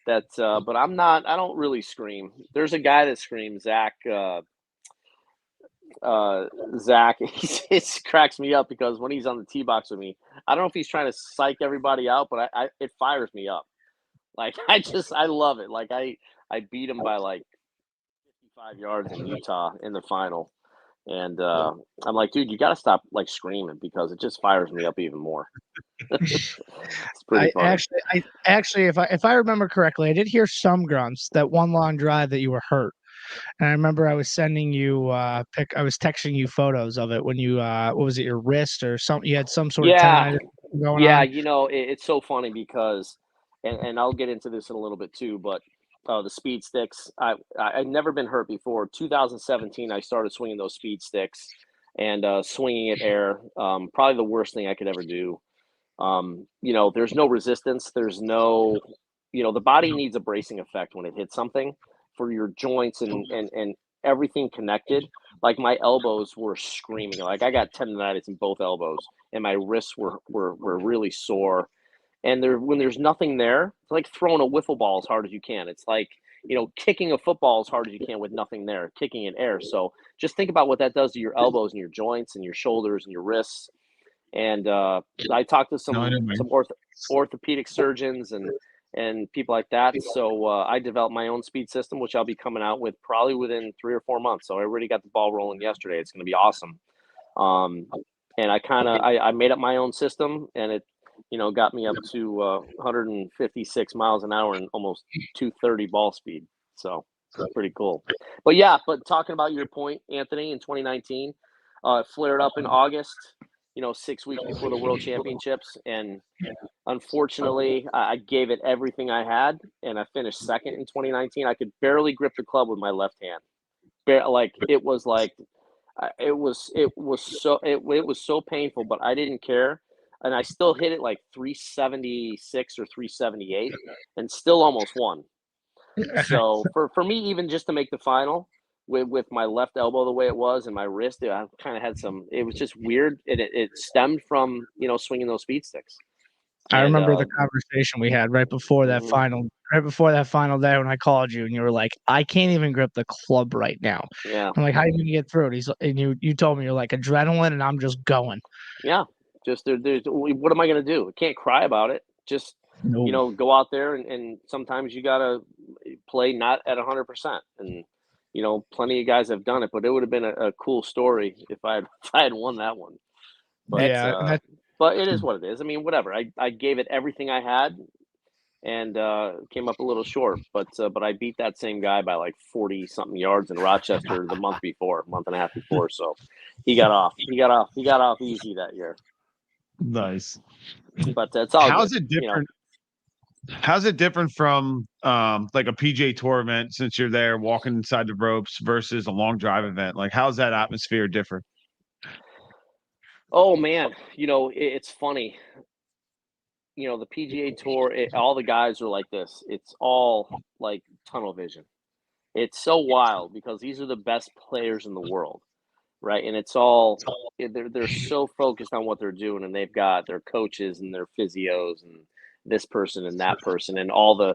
B: that, but I'm not. I don't really scream. There's a guy that screams, Zach. Zach, it cracks me up because when he's on the tee box with me, I don't know if he's trying to psych everybody out, but it fires me up. Like I love it. Like I beat him by like 55 yards in Utah in the final, and I'm like, dude, you got to stop like screaming because it just fires me up even more. It's pretty funny.
D: I actually, if I remember correctly, I did hear some grunts that one long drive that you were hurt. And I remember I was sending you I was texting you photos of it when you what was it, your wrist or something? You had some sort of
B: Yeah,
D: tendonitis going
B: yeah.
D: on.
B: It's so funny because, and I'll get into this in a little bit too, but the speed sticks. I'd never been hurt before. 2017, I started swinging those speed sticks and swinging at air. Probably the worst thing I could ever do. There's no resistance. There's no, the body needs a bracing effect when it hits something for your joints and everything connected. like my elbows were screaming. Like I got tendonitis in both elbows, and my wrists were really sore. And when there's nothing there, it's like throwing a wiffle ball as hard as you can. It's like, kicking a football as hard as you can with nothing there, kicking in air. So just think about what that does to your elbows and your joints and your shoulders and your wrists. And I talked to some orthopedic surgeons and people like that. So I developed my own speed system, which I'll be coming out with probably within 3 or 4 months. So I already got the ball rolling yesterday. It's going to be awesome. And I made up my own system, and it, got me up to 156 miles an hour and almost 230 ball speed. So pretty cool. But talking about your point, Anthony, in 2019, it flared up in August, 6 weeks before the World Championships. And unfortunately, I gave it everything I had, and I finished second in 2019. I could barely grip the club with my left hand. It was so painful, but I didn't care, and I still hit it like 376 or 378, and still almost won. So for me, even just to make the final with my left elbow the way it was and my wrist, I kind of had it was just weird. It stemmed from swinging those speed sticks.
D: I remember the conversation we had right before that final day when I called you, and you were like, "I can't even grip the club right now."
B: Yeah.
D: I'm like, "How are you gonna get through it?" And you told me you're like adrenaline, and I'm just going.
B: Yeah. Just what am I gonna do? I can't cry about it. Just go out there and sometimes you gotta play not at 100%. And plenty of guys have done it, but it would have been a cool story if I had won that one. But but it is what it is. I mean, whatever. I gave it everything I had, and came up a little short. But I beat that same guy by like 40 something yards in Rochester the month and a half before. So he got off easy that year.
A: Nice.
B: But it's all
A: How's
B: good,
A: it different? How's it different from like a PGA Tour event, since you're there walking inside the ropes, versus a long drive event? Like, how's that atmosphere different?
B: Oh man, it's funny. The PGA Tour, all the guys are like this. It's all like tunnel vision. It's so wild because these are the best players in the world, right? And it's all they're so focused on what they're doing, and they've got their coaches and their physios and this person and that person and all the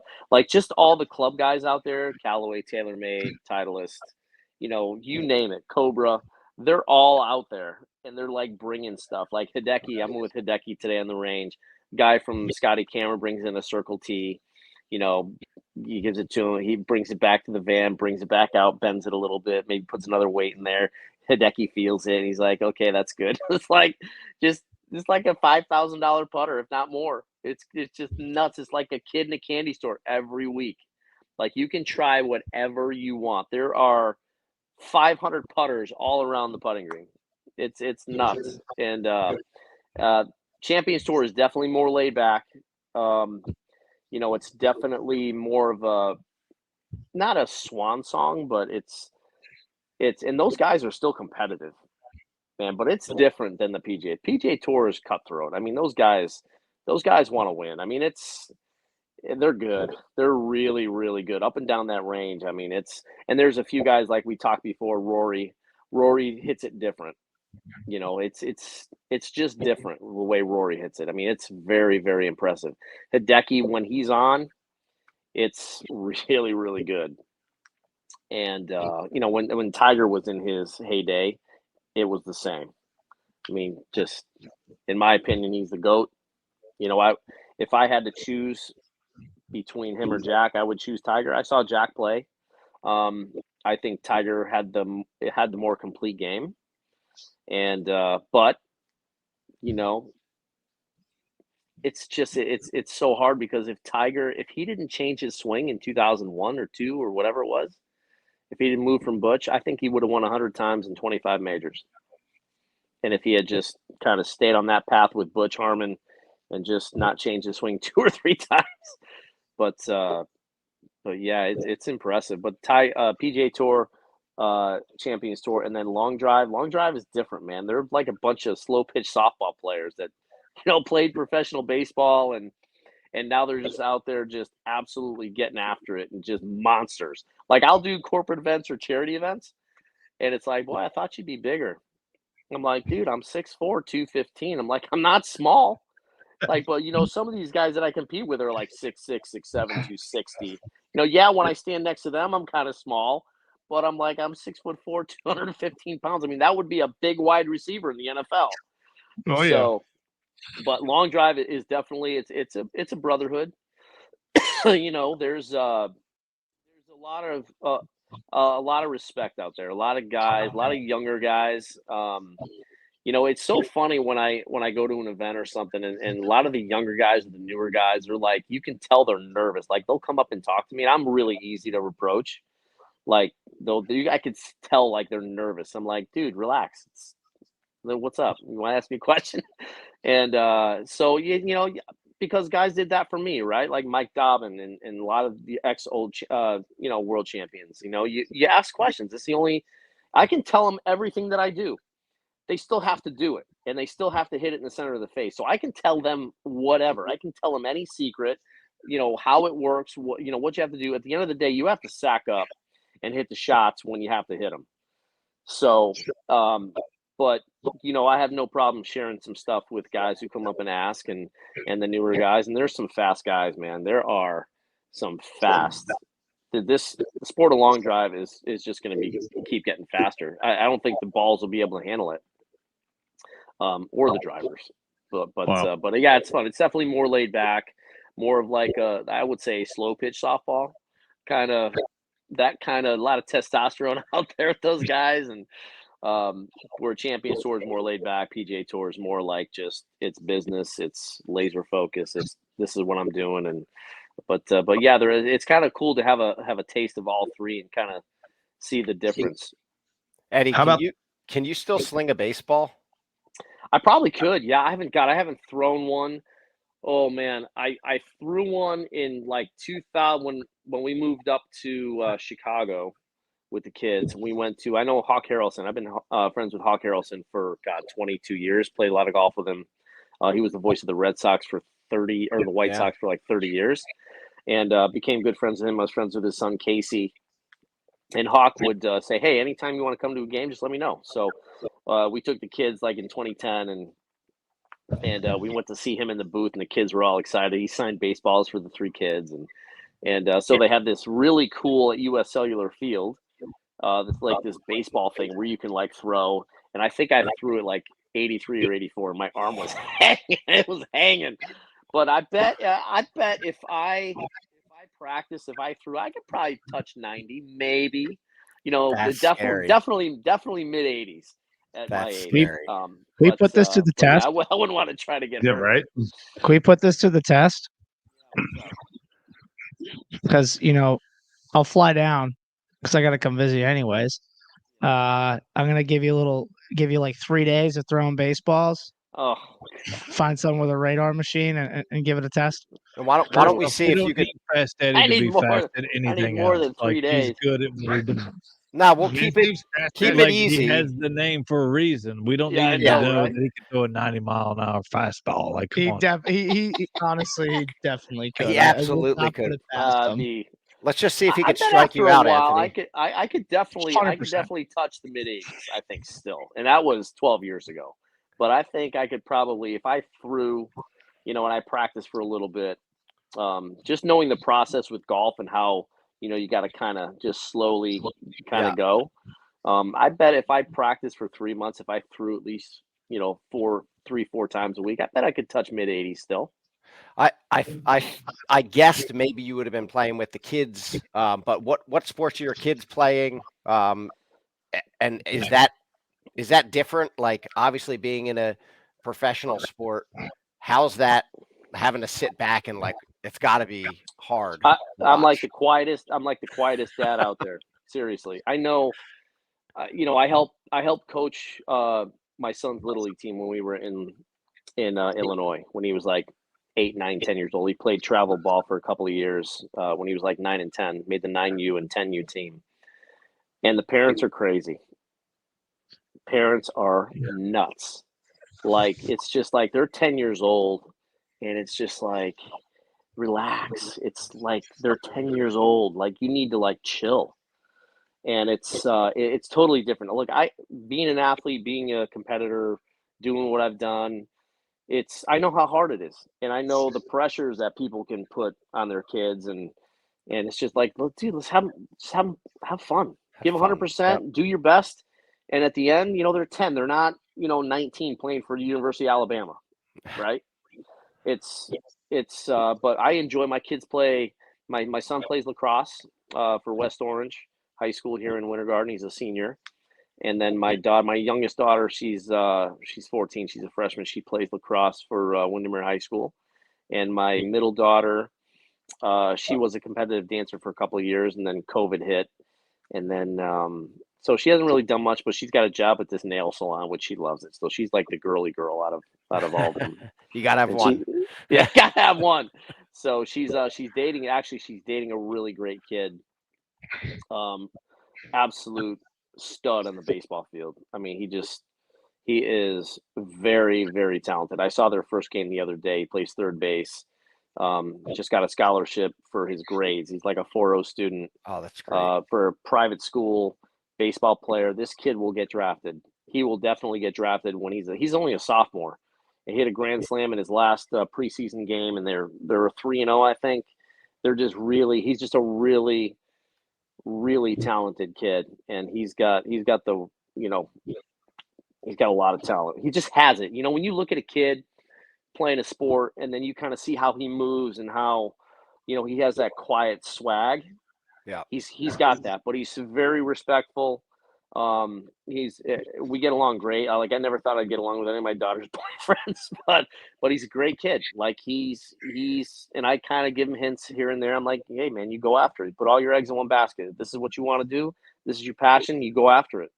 B: just all the club guys out there, Callaway, TaylorMade, Titleist, you name it, Cobra. They're all out there, and they're like bringing stuff. Like Hideki, I'm with Hideki today on the range. Guy from Scotty Cameron brings in a Circle T. He gives it to him. He brings it back to the van, brings it back out, bends it a little bit, maybe puts another weight in there. Hideki feels it, and he's like, "Okay, that's good." It's like just like a $5,000 putter, if not more. It's just nuts. It's like a kid in a candy store every week. Like you can try whatever you want. There are 500 putters all around the putting green. It's nuts. And Champions Tour is definitely more laid back. It's definitely more of a not a swan song, but it's and those guys are still competitive, man. But it's different than the PGA. PGA Tour is cutthroat. I mean, those guys want to win. I mean, they're good. They're really, really good up and down that range. I mean, and there's a few guys like we talked before. Rory hits it different. It's just different the way Rory hits it. I mean, it's very, very impressive. Hideki, when he's on, it's really, really good. And when Tiger was in his heyday, it was the same. I mean, just in my opinion, he's the GOAT. If I had to choose between him or Jack, I would choose Tiger. I saw Jack play. I think Tiger had the more complete game. And but it's just it's so hard because if he didn't change his swing in 2001 or 2 or whatever it was, if he didn't move from Butch, I think he would have won 100 times in 25 majors. And if he had just kind of stayed on that path with Butch Harmon and just not changed his swing 2 or 3 times, but yeah, it's impressive. But PGA Tour, Champions Tour, and then long drive. Long drive is different, man. They're like a bunch of slow pitch softball players that played professional baseball and now they're just out there just absolutely getting after it and just monsters. Like I'll do corporate events or charity events, And it's like, boy, I thought you'd be bigger. I'm like, dude, I'm 6'4", 215. I'm like, I'm not small. Like, but some of these guys that I compete with are like 6'6", 6'7", 260. Yeah, when I stand next to them, I'm kind of small, but I'm like, I'm 6'4", 215 pounds. I mean, that would be a big wide receiver in the NFL.
A: Oh yeah.
B: So, but long drive is definitely it's a brotherhood. There's a lot of respect out there. A lot of guys, a lot of younger guys. It's so funny when I go to an event or something, and a lot of the younger guys or the newer guys are like, you can tell they're nervous. Like they'll come up and talk to me, and I'm really easy to approach. Like I could tell like they're nervous. I'm like, dude, relax. What's up? You want to ask me a question? And so because guys did that for me, right? Like Mike Dobbin and a lot of the old world champions. You ask questions. It's the only I can tell them everything that I do. They still have to do it, and they still have to hit it in the center of the face. So I can tell them whatever. I can tell them any secret, how it works, what you have to do. At the end of the day, you have to sack up and hit the shots when you have to hit them. So, but I have no problem sharing some stuff with guys who come up and ask, and the newer guys. And there's some fast guys, man. There are some fast. The sport of long drive is just going to keep getting faster. I don't think the balls will be able to handle it, or the drivers. But yeah, it's fun. It's definitely more laid back, more of like I would say slow pitch softball, kind of a lot of testosterone out there with those guys. And where Champions Tour is more laid back, PGA Tour is more like just it's business, it's laser focus, this is what I'm doing. And but yeah, it's kind of cool to have a taste of all three and kind of see the difference.
E: Eddie, can you still sling a baseball?
B: I probably could. Yeah, I haven't thrown one. Oh man, I threw one in like 2000 when we moved up to Chicago with the kids. We went to, I know Hawk Harrelson. I've been friends with Hawk Harrelson for 22 years. Played a lot of golf with him. He was the voice of the Red Sox for 30, or the White Sox for like 30 years, and became good friends with him. I was friends with his son Casey. And Hawk would say, "Hey, anytime you want to come to a game, just let me know." So we took the kids like in 2010, and we went to see him in the booth, and the kids were all excited. He signed baseballs for the three kids, and so they had this really cool at US Cellular Field, this baseball thing where you can like throw. And I think I threw it like 83 or 84. My arm was hanging. It was hanging. But I bet if I practice, if I threw, I could probably touch 90, maybe. Definitely mid 80s at my age.
D: Can we put this to the test?
B: Yeah, I wouldn't want to try to get hurt.
A: Right.
D: Can we put this to the test?
B: Yeah,
D: because I'll fly down because I got to come visit you anyways. I'm gonna give you like 3 days of throwing baseballs.
B: Oh,
D: find someone with a radar machine and give it a test.
E: And why don't we see if you could
C: fast Eddie
B: I
C: to
B: need
C: be
B: more-
C: fast at anything
B: I need more
C: else.
B: than 3 days.
C: He's good at what he does.
E: No, we'll keep it
C: Like,
E: easy.
C: He has the name for a reason. We don't
B: Yeah,
C: need
B: I
C: him
B: know,
C: to know
B: right?
C: that he can throw a 90-mile-an-hour fastball. Like, come on.
D: He honestly, he definitely could.
E: He
D: I will
E: absolutely
D: not
E: could.
D: put it past him.
E: Let's just see if he
B: I
E: could
B: bet
E: strike
B: after
E: you
B: a
E: out,
B: while,
E: Anthony.
B: I could definitely
D: 100%.
B: touch the mid 80s. I think still, and that was 12 years ago. But I think I could probably, if I threw, and I practiced for a little bit, just knowing the process with golf and how you got to kind of just slowly kind of go. I bet if I practiced for 3 months, if I threw at least 3-4 times a week, I bet I could touch mid 80s still.
E: I guessed maybe you would have been playing with the kids, but what sports are your kids playing? And is that different? Like, obviously being in a professional sport, how's that having to sit back and like it's got to be hard?
B: I'm like the quietest dad out there. Seriously, I know. I helped coach my son's little league team when we were in Illinois when he was like 8, 9, 10 years old. He played travel ball for a couple of years when he was like 9 and 10. Made the 9U and 10U team, and the parents are crazy. Parents are nuts. Like, it's just like they're 10 years old, and it's just like, relax. It's like they're 10 years old. Like, you need to like chill. and it's totally different. Look, being an athlete, being a competitor, doing what I've done, I know how hard it is, and I know the pressures that people can put on their kids, and it's just like, look, dude, let's have fun, give 100%, do your best, and at the end, they're 10, they're not 19 playing for the University of Alabama, right? But I enjoy my kids play. My son plays lacrosse for West Orange High School here in Winter Garden. He's a senior. And then my youngest daughter, she's 14. She's a freshman. She plays lacrosse for Windermere High School. And my middle daughter, she was a competitive dancer for a couple of years, and then COVID hit. And then so she hasn't really done much, but she's got a job at this nail salon, which she loves it. So she's like the girly girl out of all of them.
E: You gotta have one.
B: Gotta have one. So she's dating. Actually, she's dating a really great kid. Absolute stud on the baseball field. I mean, he is very, very talented. I saw their first game the other day. He plays third base. Just got a scholarship for his grades. He's like a 4.0 student.
E: Oh, that's great.
B: For a private school baseball player. This kid will get drafted. He will definitely get drafted when he's only a sophomore. He hit a grand slam in his last preseason game, and they're 3-0, I think. He's just a really, really talented kid, and he's got a lot of talent. He just has it. When you look at a kid playing a sport, and then you kind of see how he moves and how, he has that quiet swag.
E: Yeah,
B: he's got that, but he's very respectful. We get along great. I never thought I'd get along with any of my daughter's boyfriends, but he's a great kid. Like he's and I kind of give him hints here and there. I'm like, hey man, you go after it. Put all your eggs in one basket. If this is what you want to do, this is your passion, you go after it.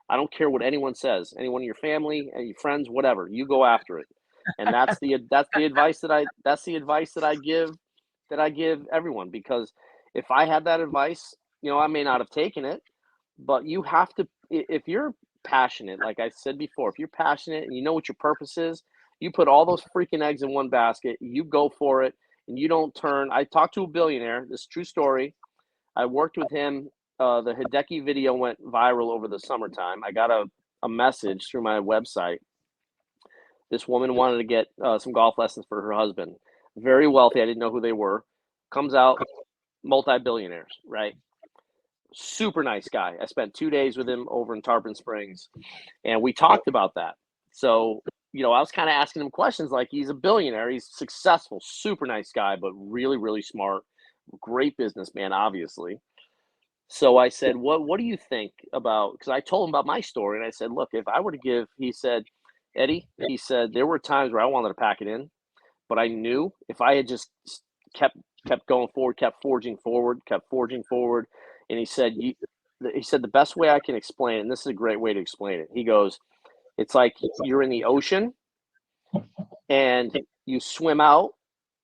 B: I don't care what anyone says, anyone in your family and your friends, whatever, you go after it. And that's the advice that I give everyone, because if I had that advice, I may not have taken it, but you have to, if you're passionate, like I said before, if you're passionate and you know what your purpose is, you put all those freaking eggs in one basket, you go for it, and you don't turn. I talked to a billionaire, this is a true story. I worked with him. The Hideki video went viral over the summertime. I got a message through my website. This woman wanted to get some golf lessons for her husband. Very wealthy. I didn't know who they were. Comes out, multi-billionaires, right? Super nice guy. I spent 2 days with him over in Tarpon Springs, and we talked about that. So, I was kind of asking him questions like, he's a billionaire, he's successful, super nice guy, but really, really smart, great businessman, obviously. So I said, what do you think about, because I told him about my story, and I said, look, if I were to give, he said, Eddie, he said, there were times where I wanted to pack it in, but I knew if I had just kept going forward, kept forging forward. And he said, the best way I can explain it, and this is a great way to explain it. He goes, it's like you're in the ocean and you swim out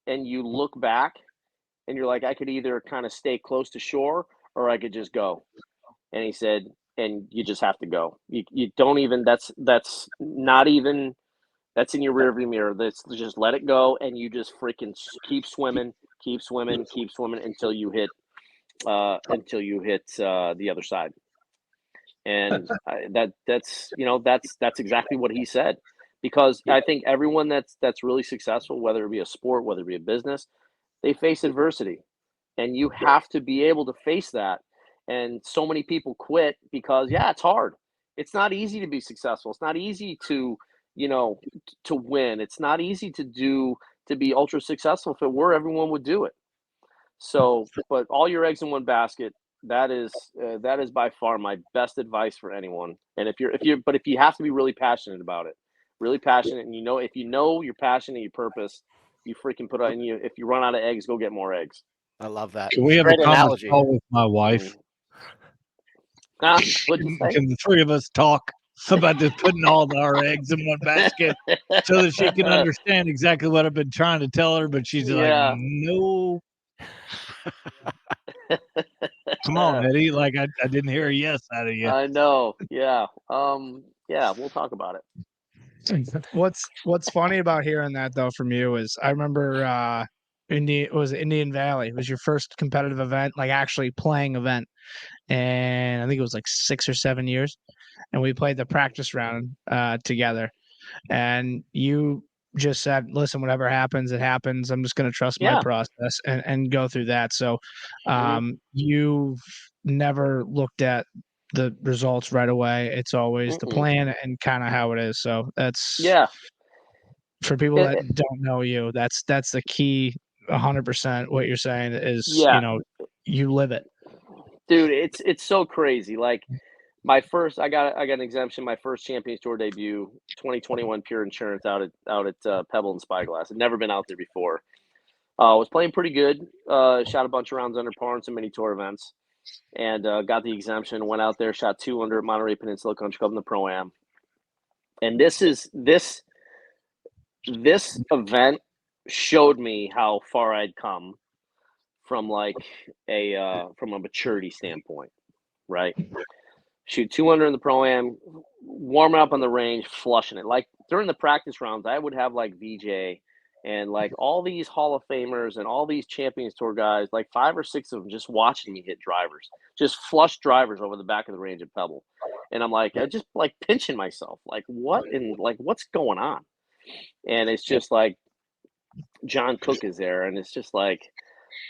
B: and you look back and you're like, I could either kind of stay close to shore or I could just go. And he said, and you just have to go. You don't even, that's not even, that's in your rearview mirror. That's just let it go, and you just freaking keep swimming until you hit the other side. And that's exactly what he said, because I think everyone that's really successful, whether it be a sport, whether it be a business, they face adversity, and you have to be able to face that. And so many people quit because it's hard. It's not easy to be successful. It's not easy to win. It's not easy to be ultra successful. If it were, everyone would do it. So, but all your eggs in one basket, that is by far my best advice for anyone. And if you have to be really passionate about it, really passionate, and if you know your passion and your purpose, you freaking put it in you. If you run out of eggs, go get more eggs.
E: I love that.
C: Can we have a conference call with my wife?
B: What'd you say?
C: Can the three of us talk about just putting all our eggs in one basket so that she can understand exactly what I've been trying to tell her, but she's like, no. Come on, Eddie. Like I didn't hear a yes out of you.
B: I know. Yeah. We'll talk about it.
D: What's funny about hearing that though from you is I remember Indian Valley. It was your first competitive event, like actually playing event. And I think it was like 6 or 7 years. And we played the practice round together. And you just said, listen, whatever happens, it happens. I'm just going to trust my process and go through that. So you've never looked at the results right away. It's always the plan and kind of how it is. So that's for people that don't know you, that's the key. 100% what you're saying is, you live it.
B: Dude, it's so crazy. Like my first, I got an exemption. My first Champions Tour debut, 2021 Pure Insurance out at Pebble and Spyglass. I'd never been out there before. Was playing pretty good. Shot a bunch of rounds under par in some mini tour events, and got the exemption. Went out there, shot 2 under at Monterey Peninsula Country Club in the Pro-Am. And this event showed me how far I'd come from like from a maturity standpoint, right? Shoot 2 under in the Pro-Am, warming up on the range, flushing it. Like during the practice rounds, I would have like VJ and like all these Hall of Famers and all these Champions Tour guys, like 5 or 6 of them just watching me hit drivers, just flush drivers over the back of the range at Pebble. And I'm like, I just like pinching myself, like what's going on? And it's just like John Cook is there, and it's just like,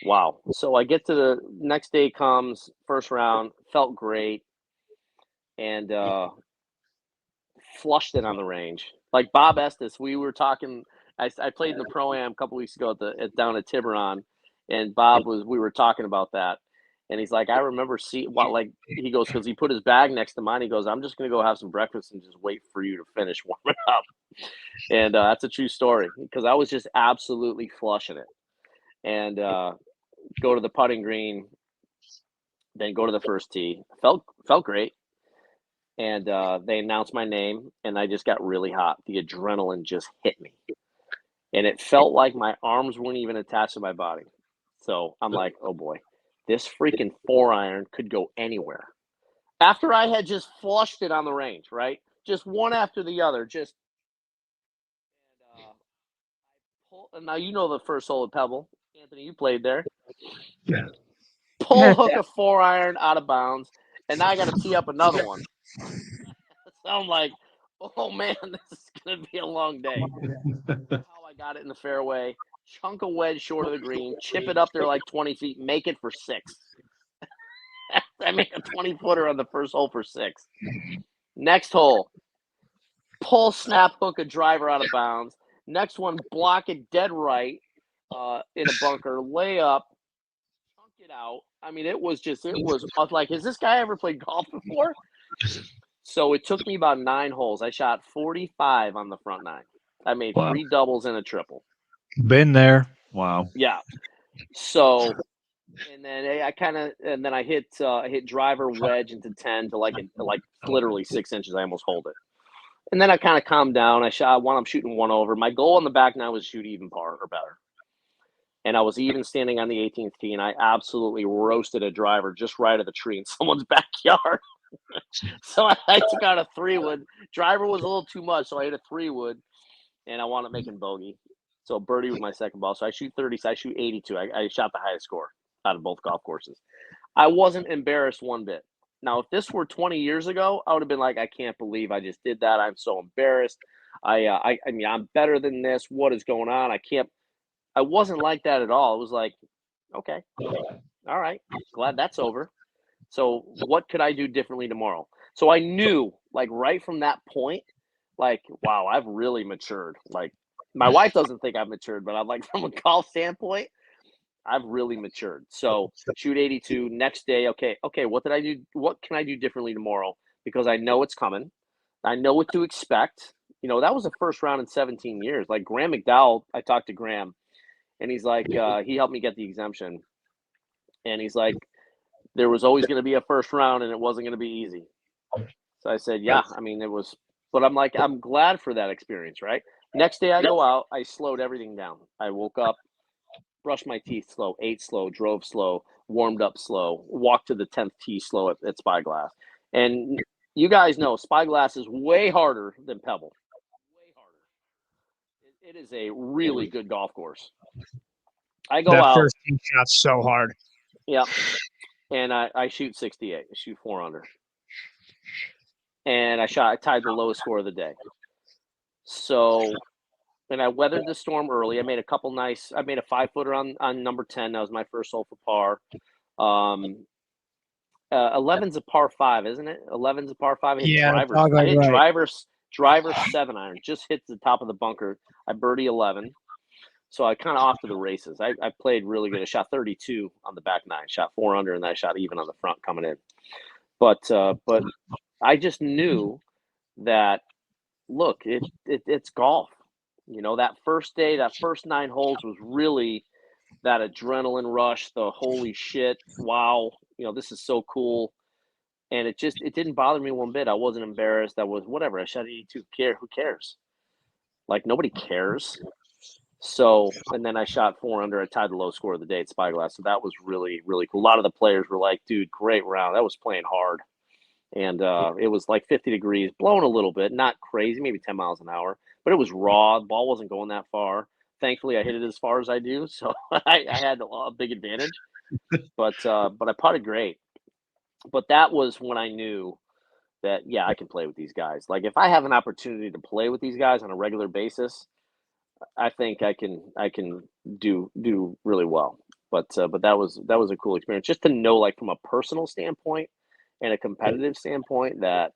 B: wow. So I get to the next day comes, first round, felt great, and flushed it on the range. Like Bob Estes, we were talking. I played in the Pro-Am a couple weeks ago down at Tiburon, and we were talking about that, and he's like, I remember he goes, because he put his bag next to mine. He goes, I'm just gonna go have some breakfast and just wait for you to finish warming up. And that's a true story, because I was just absolutely flushing it, and go to the putting green, then go to the first tee. Felt great. And they announced my name, and I just got really hot. The adrenaline just hit me, and it felt like my arms weren't even attached to my body. So I'm like, oh boy, this freaking 4-iron could go anywhere. After I had just flushed it on the range, right? Just one after the other, just. And now you know the first hole at Pebble, Anthony. You played there.
C: Yeah.
B: Pull hook a 4-iron out of bounds, and now I got to tee up another one. So I'm like, oh man, this is gonna be a long day. How I got it in the fairway, chunk a wedge short of the green, chip it up there like 20 feet, make it for 6. I made a 20-footer on the first hole for 6. Next hole, pull, snap, hook a driver out of bounds. Next one, block it dead right in a bunker, lay up, chunk it out. I mean, it was like, has this guy ever played golf before? So it took me about 9 holes. I shot 45 on the front 9. I made 3 doubles and a triple.
C: Been there.
F: Wow.
B: Yeah. So, and then I hit driver wedge into 10 to like literally 6 inches. I almost hold it. And then I kind of calmed down. I'm shooting 1 over. My goal on the back 9 was to shoot even par or better. And I was even standing on the 18th tee, and I absolutely roasted a driver just right of the tree in someone's backyard. So I took out a 3-wood. Driver was a little too much, so I hit a 3-wood, and I wound up making bogey. So birdie was my second ball. So I shoot 30. So I shoot 82. I shot the highest score out of both golf courses. I wasn't embarrassed one bit. Now, if this were 20 years ago, I would have been like, I can't believe I just did that. I'm so embarrassed. I mean, I'm better than this. What is going on? I wasn't like that at all. It was like, okay, all right, glad that's over. So what could I do differently tomorrow? So I knew, like, right from that point, like, wow, I've really matured. Like, my wife doesn't think I've matured, but I'm like, from a golf standpoint, I've really matured. So shoot 82. Next day, okay, what did I do? What can I do differently tomorrow? Because I know it's coming. I know what to expect. You know, that was the first round in 17 years. Like Graham McDowell, I talked to Graham, and he's like, he helped me get the exemption. And he's like, there was always going to be a first round, and it wasn't going to be easy. So I said, yeah, I mean, it was, but I'm like, I'm glad for that experience, right? Next day I go out, I slowed everything down. I woke up, brushed my teeth slow, ate slow, drove slow, warmed up slow, walked to the 10th tee slow at Spyglass. And you guys know Spyglass is way harder than Pebble. Way harder. It is a really good golf course. I go
D: That
B: out.
D: first tee shot's so hard.
B: Yep. And I shoot 68. I shoot 4 under. And I tied the lowest score of the day. So, and I weathered the storm early. I made a I made a 5-footer on number 10. That was my first hole for par. 11's a par 5, isn't it? 11's a par 5. I hit
D: Yeah,
B: drivers.
D: dog, like
B: I hit
D: right.
B: driver 7 iron. Just hit the top of the bunker. I birdie 11. So I kind of off to the races. I played really good. I shot 32 on the back 9. Shot 4 under, and then I shot even on the front coming in. But I just knew that. Look, it's golf. You know, that first day, that first 9 holes was really that adrenaline rush. The holy shit, wow, you know, this is so cool. And it didn't bother me one bit. I wasn't embarrassed. I was whatever. I shot 82. Who cares? Like, nobody cares. So, and then I shot 4 under. I tied the low score of the day at Spyglass. So that was really, really cool. A lot of the players were like, dude, great round. That was playing hard. And it was like 50 degrees, blowing a little bit, not crazy, maybe 10 miles an hour, but it was raw. The ball wasn't going that far. Thankfully, I hit it as far as I do, so I had a big advantage. But I putted great. But that was when I knew that, yeah, I can play with these guys. Like, if I have an opportunity to play with these guys on a regular basis, I think I can do really well. But that was a cool experience, just to know, like, from a personal standpoint and a competitive standpoint, that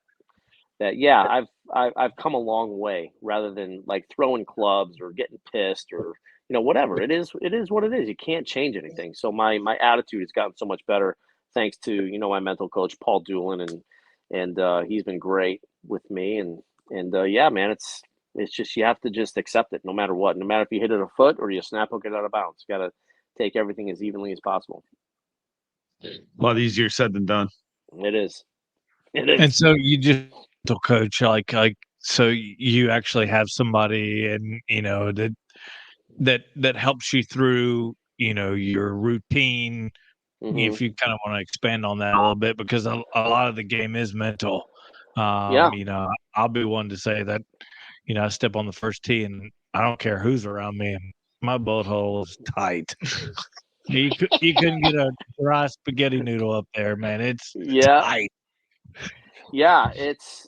B: yeah, I've come a long way, rather than like throwing clubs or getting pissed or, you know, whatever. It is what it is. You can't change anything. So my attitude has gotten so much better, thanks to, you know, my mental coach Paul Doolin, and he's been great with me, and yeah, man, it's just, you have to just accept it no matter what. No matter if you hit it a foot or you snap hook it out of bounds, you got to take everything as evenly as possible.
A: A lot easier said than done.
B: It is. It is.
C: And so you just coach, like so you actually have somebody, and you know, that helps you through, you know, your routine. If you kind of want to expand on that a little bit, because a lot of the game is mental.
B: Yeah.
C: You know, I'll be one to say that, you know, I step on the first tee and I don't care who's around me, and my boat hole is tight. You couldn't get a dry spaghetti noodle up there, man. It's tight.
B: Yeah,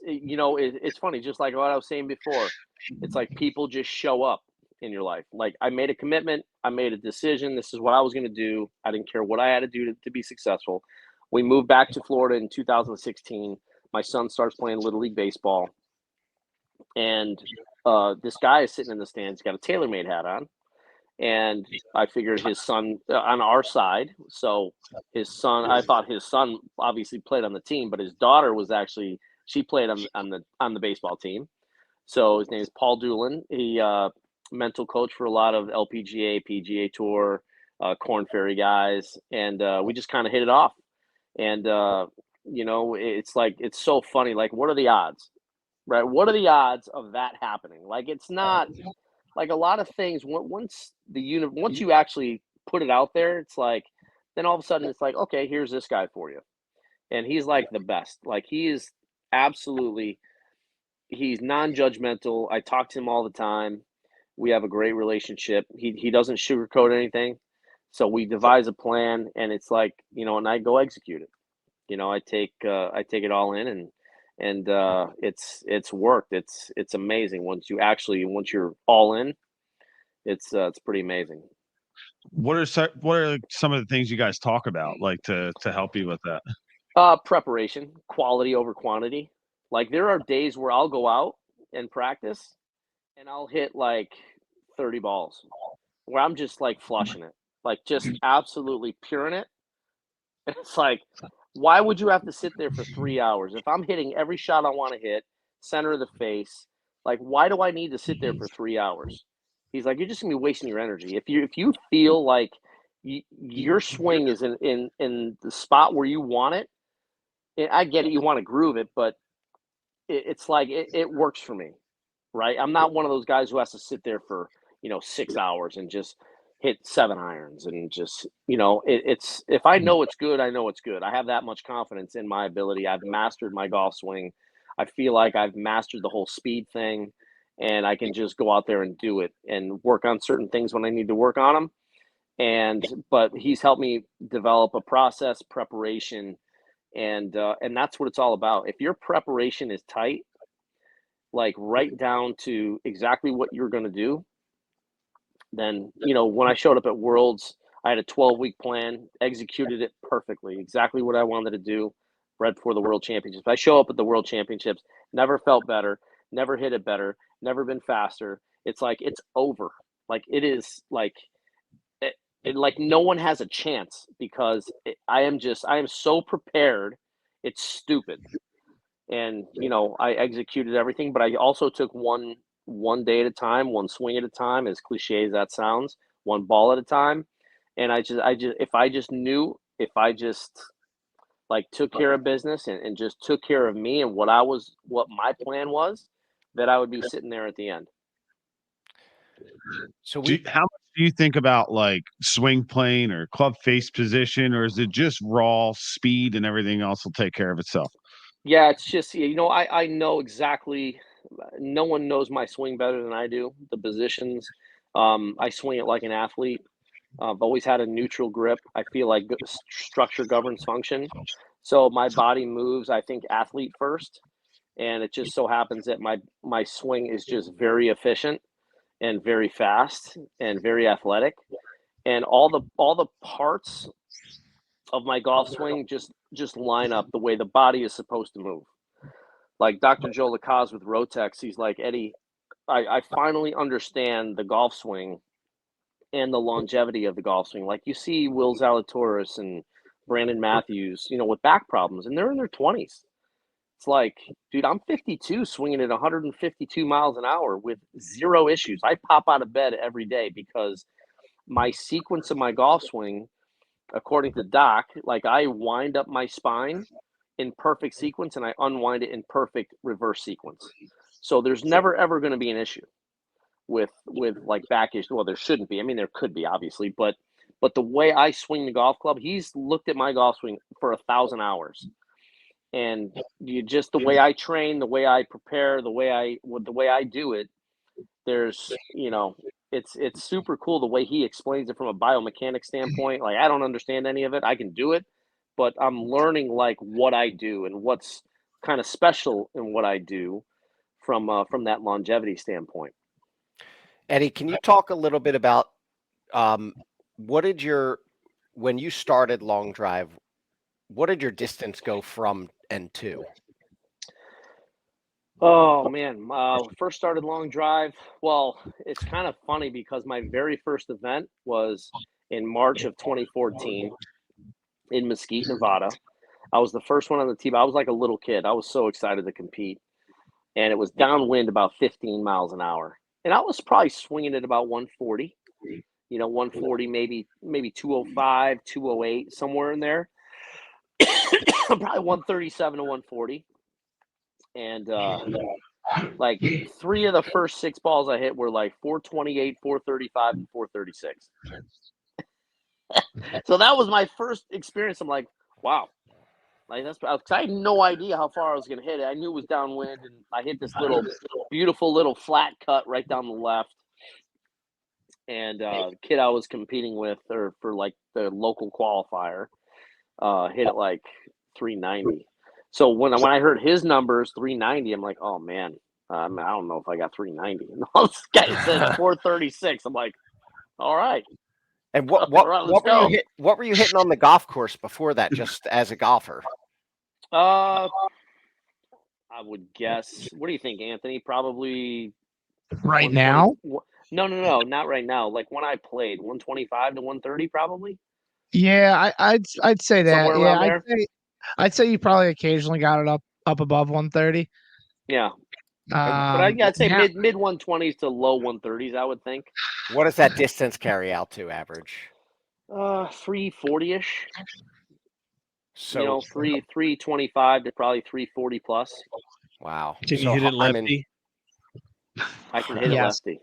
B: you know, it's funny, just like what I was saying before. It's like people just show up in your life. Like, I made a commitment, I made a decision. This is what I was going to do. I didn't care what I had to do to be successful. We moved back to Florida in 2016. My son starts playing Little League Baseball, and this guy is sitting in the stands. He's got a TaylorMade hat on, and I figured his son on our side. So his son, I thought his son obviously played on the team, but his daughter was actually, she played on the baseball team. So his name is Paul Doolin. He mental coach for a lot of LPGA, PGA Tour, Corn Ferry guys, and we just kind of hit it off. And you know, it's like, it's so funny. Like, what are the odds, right? What are the odds of that happening? Like, it's not like a lot of things. Once you actually put it out there, it's like, then all of a sudden it's like, okay, here's this guy for you, and he's like the best. Like, he is absolutely, he's non-judgmental. I talk to him all the time. We have a great relationship. He doesn't sugarcoat anything. So we devise a plan, and it's like, you know, and I go execute it. You know, I take it all in, and it's worked. It's amazing once you're all in. It's pretty amazing.
A: What are some of the things you guys talk about, like, to help you with that?
B: Preparation, quality over quantity. Like, there are days where I'll go out and practice, and I'll hit like 30 balls, where I'm just like flushing it, like just absolutely puring it. It's like, why would you have to sit there for 3 hours if I'm hitting every shot I want to hit, center of the face? Like, why do I need to sit there for 3 hours? He's like, you're just gonna be wasting your energy. If you feel like your swing is in the spot where you want it, I get it. You want to groove it, but it's like, it works for me, right? I'm not one of those guys who has to sit there for, you know, 6 hours and just hit 7 irons and just, you know, it's, if I know it's good, I know it's good. I have that much confidence in my ability. I've mastered my golf swing. I feel like I've mastered the whole speed thing, and I can just go out there and do it and work on certain things when I need to work on them. But he's helped me develop a process, preparation, and that's what it's all about. If your preparation is tight, like right down to exactly what you're going to do, then, when I showed up at Worlds, I had a 12-week plan, executed it perfectly, exactly what I wanted to do right before the World Championships. I show up at the World Championships, never felt better, never hit it better, never been faster. It's like it's over. Like it is like like no one has a chance because I am so prepared. It's stupid. And I executed everything, but I also took one day at a time, one swing at a time, as cliche as that sounds, one ball at a time. And I just if I just like took care of business and just took care of me and what my plan was, that I would be sitting there at the end.
A: So how much do you think about like swing plane or club face position, or is it just raw speed and everything else will take care of itself?
B: Yeah, it's just, I know exactly. No one knows my swing better than I do, the positions. I swing it like an athlete. I've always had a neutral grip. I feel like structure governs function. So my body moves, I think, athlete first. And it just so happens that my swing is just very efficient and very fast and very athletic. And all the parts of my golf swing just line up the way the body is supposed to move. Like Dr. Joe Lacaze with Rotex, he's like, Eddie, I finally understand the golf swing and the longevity of the golf swing. Like you see Will Zalatoris and Brandon Matthews, with back problems, and they're in their 20s. It's like, dude, I'm 52 swinging at 152 miles an hour with zero issues. I pop out of bed every day because my sequence of my golf swing, according to Doc, like I wind up my spine in perfect sequence and I unwind it in perfect reverse sequence. So there's never ever going to be an issue with like back issues. Well, there shouldn't be. I mean, there could be obviously, but the way I swing the golf club, he's looked at my golf swing for 1,000 hours, and the way I train, the way I prepare, the way I do it. There's it's super cool the way he explains it from a biomechanics standpoint. Like I don't understand any of it. I can do it, but I'm learning like what I do and what's kind of special in what I do from that longevity standpoint.
E: Eddie, can you talk a little bit about when you started long drive, what did your distance go from and to?
B: Oh man, first started long drive. Well, it's kind of funny because my very first event was in March of 2014 in Mesquite, Nevada. I was the first one on the team. I was like a little kid. I was so excited to compete, and it was downwind about 15 miles an hour, and I was probably swinging at about 140. 140, maybe 205, 208, somewhere in there. Probably 137 to 140. And like 3 of the first 6 balls I hit were like 428, 435, and 436. So that was my first experience. I'm like, wow. Like that's because I had no idea how far I was going to hit it. I knew it was downwind, and I hit this beautiful little flat cut right down the left. And the kid I was competing with, or for like the local qualifier, hit it like 390. So when I heard his numbers 390, I'm like, oh man, I don't know if I got 390. And all this guy said 436. I'm like, all right.
E: And what were you hitting on the golf course before that, just as a golfer?
B: I would guess. What do you think, Anthony? Probably
D: right now.
B: No, not right now. Like when I played, 125 to 130, probably.
D: Yeah, I'd say that.
B: Somewhere
D: Yeah,
B: around there.
D: I'd say you probably occasionally got it up above 130.
B: Yeah. But I'd say mid 120s to low 130s, I would think.
E: What does that distance carry out to average?
B: 340-ish.
E: So
B: 325 to probably 340 plus.
E: Wow.
C: Can you hit it lefty?
B: I can hit it lefty.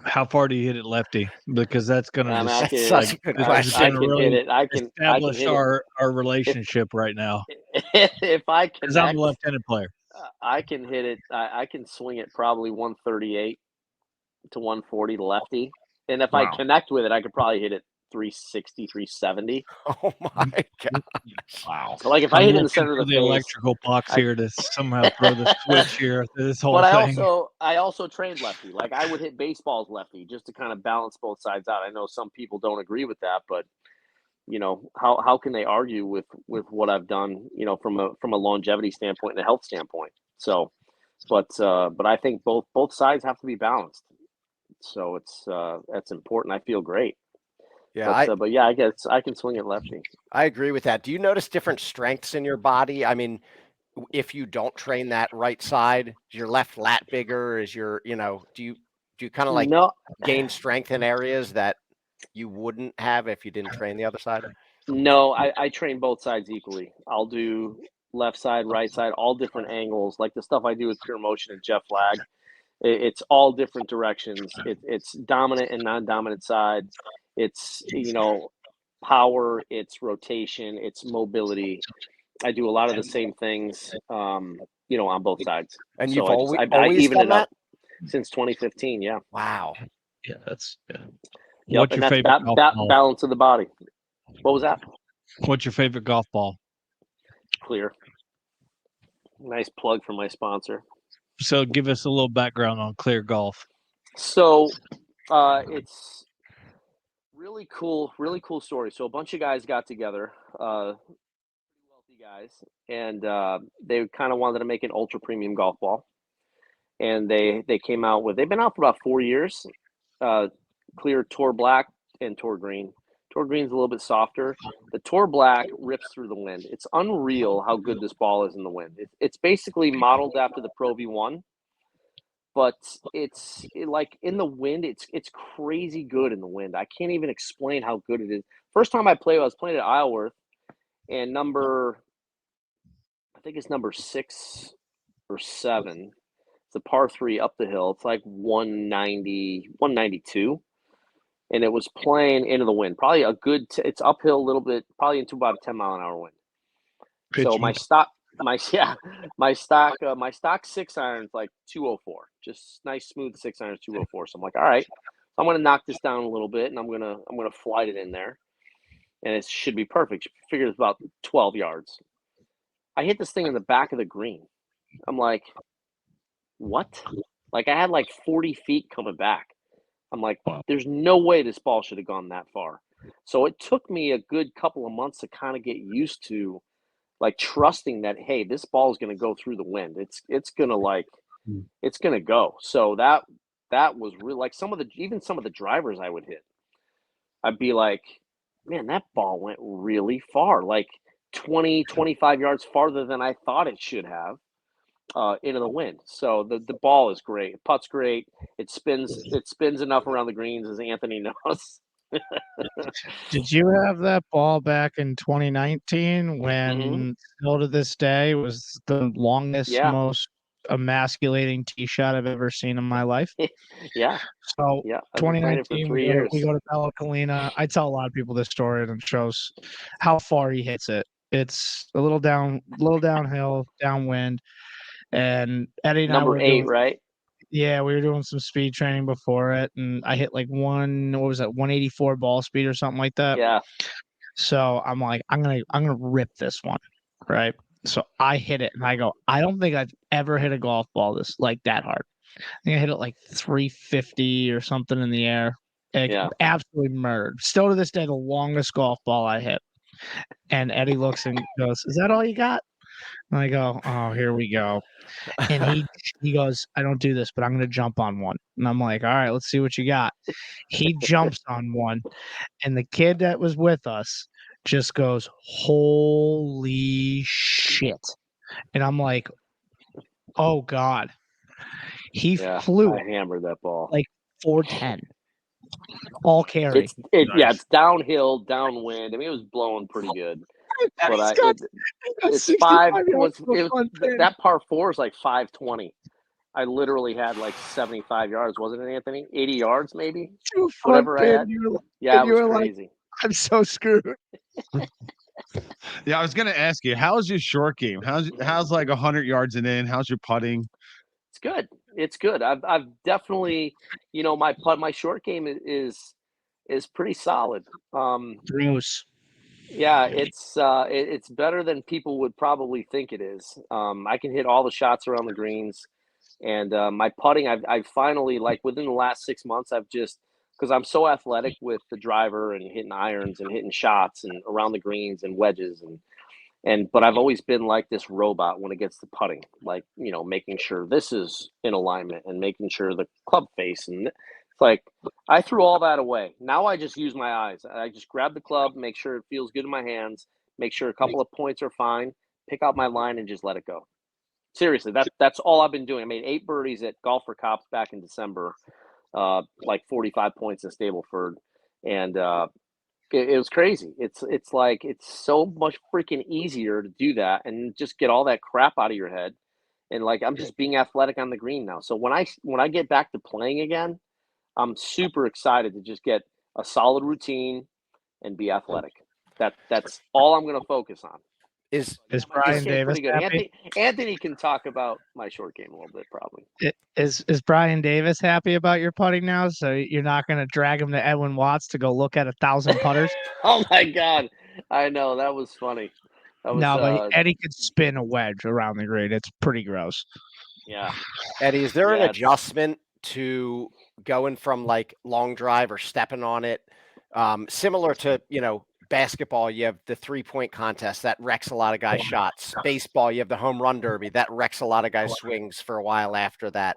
C: How far do you hit it lefty? Because that's going to
E: such a good question.
B: I can hit it. I can
C: establish our relationship right now.
B: If I can,
C: because I'm a left-handed player.
B: I can hit it. I can swing it probably 138 to 140 lefty, and if I connect with it, I could probably hit it 360, 370.
E: Oh my god!
C: Wow.
B: So like if I hit in the center of the face,
C: electrical box here to somehow throw the switch here to this whole
B: but
C: thing.
B: I also trained lefty. Like I would hit baseballs lefty just to kind of balance both sides out. I know some people don't agree with that, but you know, how can they argue with what I've done, you know, from a longevity standpoint and a health standpoint. So but I think both sides have to be balanced. So that's important. I feel great.
E: Yeah,
B: But yeah, I guess I can swing it lefty.
E: I agree with that. Do you notice different strengths in your body? I mean, if you don't train that right side, is your left lat bigger? Is your, you know, do you kind of like
B: No,
E: gain strength in areas that you wouldn't have if you didn't train the other side?
B: no, I train both sides equally. I'll do left side, right side, all different angles. Like the stuff I do with Pure Motion and Jeff Flag, it's all different directions. It's dominant and non-dominant side. It's, you know, power, it's rotation, it's mobility. I do a lot of the same things, you know, on both sides.
E: And
B: So
E: you've
B: I
E: always
B: even
E: done
B: it up
E: that?
B: since 2015. Yeah.
E: Wow.
C: Yeah, that's yeah.
B: Yep.
C: What's
B: And
C: your
B: that's
C: favorite golf ball?
B: balance of the body. What was that?
C: What's your favorite golf ball?
B: Clear. Nice plug for my sponsor.
C: So give us a little background on Clear Golf.
B: So it's really cool story. So a bunch of guys got together, wealthy guys, and they kind of wanted to make an ultra premium golf ball. And they came out with, they've been out for about 4 years. Clear Tour Black and Tour Green. Tour Green's a little bit softer. The Tour Black rips through the wind. It's unreal how good this ball is in the wind. It's basically modeled after the Pro V1, but like in the wind, it's crazy good in the wind. I can't even explain how good it is. First time I was playing at Isleworth, and I think it's number 6 or 7. It's a par 3 up the hill. It's like 190, 192. And it was playing into the wind. Probably it's uphill a little bit, probably into about a 10-mile-an-hour wind. So my stock 6-iron's like 204. Just nice smooth 6-iron's 204. So I'm like, all right, I'm gonna knock this down a little bit and I'm gonna flight it in there. And it should be perfect. Figure it's about 12 yards. I hit this thing in the back of the green. I'm like, what? Like I had like 40 feet coming back. I'm like, there's no way this ball should have gone that far. So it took me a good couple of months to kind of get used to like trusting that, hey, this ball is going to go through the wind. It's going to go. So that was really like some of the drivers I would hit. I'd be like, man, that ball went really far, like 20, 25 yards farther than I thought it should have. Into the wind. So the ball is great. The putt's great. It spins enough around the greens, as Anthony knows.
D: Did you have that ball back in 2019 when still to this day was the longest, most emasculating tee shot I've ever seen in my life?
B: Yeah.
D: So
B: yeah, I've been playing it for
D: 2019,
B: 3 years.
D: we go to Bella Colina. I tell a lot of people this story and it shows how far he hits it. It's a little downhill, downwind. And Eddie and
B: number
D: I were
B: 8, right?
D: Yeah, we were doing some speed training before it, and I hit like 184 ball speed or something like that.
B: Yeah.
D: So I'm like, I'm gonna rip this one, right? So I hit it, and I go, I don't think I've ever hit a golf ball that hard. I think I hit it like 350 or something in the air. Absolutely murdered. Still to this day, the longest golf ball I hit. And Eddie looks and goes, "Is that all you got?" And I go, "Oh, here we go." And he goes, "I don't do this, but I'm going to jump on one." And I'm like, "All right, let's see what you got." He jumps on one, and the kid that was with us just goes, "Holy shit." And I'm like, "Oh God." He flew
B: I hammered that ball.
D: like 410. All carry.
B: It's downhill, downwind. I mean, it was blowing pretty good. But that par 4 is like 520. I literally had like 75 yards, wasn't it, Anthony? 80 yards, maybe. Whatever I had. Yeah, it was crazy.
D: Like, I'm so screwed.
A: Yeah, I was gonna ask you, how's your short game? How's like 100 yards and in? How's your putting?
B: It's good. It's good. I've definitely, my short game is is pretty solid.
D: Gross.
B: Yeah, it's better than people would probably think it is. I can hit all the shots around the greens, and my putting, I've finally, like, within the last 6 months, I've just, because I'm so athletic with the driver and hitting irons and hitting shots and around the greens and wedges but I've always been like this robot when it gets to putting, like, making sure this is in alignment and making sure the club face, and it's like I threw all that away. Now I just use my eyes. I just grab the club, make sure it feels good in my hands, make sure a couple of points are fine, pick out my line, and just let it go. Seriously, that's all I've been doing. I made 8 birdies at Golf for Cops back in December, like 45 points in Stableford, and it was crazy. It's like it's so much freaking easier to do that and just get all that crap out of your head. And like I'm just being athletic on the green now. So when I get back to playing again, I'm super excited to just get a solid routine and be athletic. That's all I'm going to focus on.
E: Is
D: Brian Davis
B: pretty good.
D: happy?
B: Anthony can talk about my short game a little bit, probably.
D: Is Brian Davis happy about your putting now? So you're not going to drag him to Edwin Watts to go look at 1,000 putters?
B: Oh my God, I know, that was funny. That was
D: No, but Eddie could spin a wedge around the green. It's pretty gross.
B: yeah.
E: Eddie, is there an
B: Yeah,
E: adjustment to going from like long drive or stepping on it? Similar to, basketball, you have the 3-point contest that wrecks a lot of guys' shots. Baseball, you have the home run derby that wrecks a lot of guys' swings for a while after that.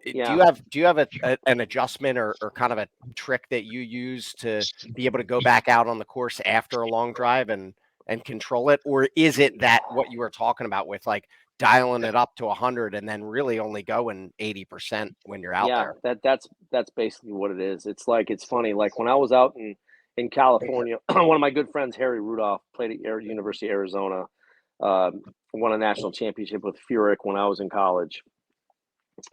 B: Yeah.
E: Do you have an adjustment or kind of a trick that you use to be able to go back out on the course after a long drive and control it? Or is it that what you were talking about with like dialing it up to 100 and then really only going 80% when you're out there?
B: That's basically what it is. It's like, it's funny. Like when I was out in California, one of my good friends, Harry Rudolph, played at University of Arizona, won a national championship with Furyk when I was in college.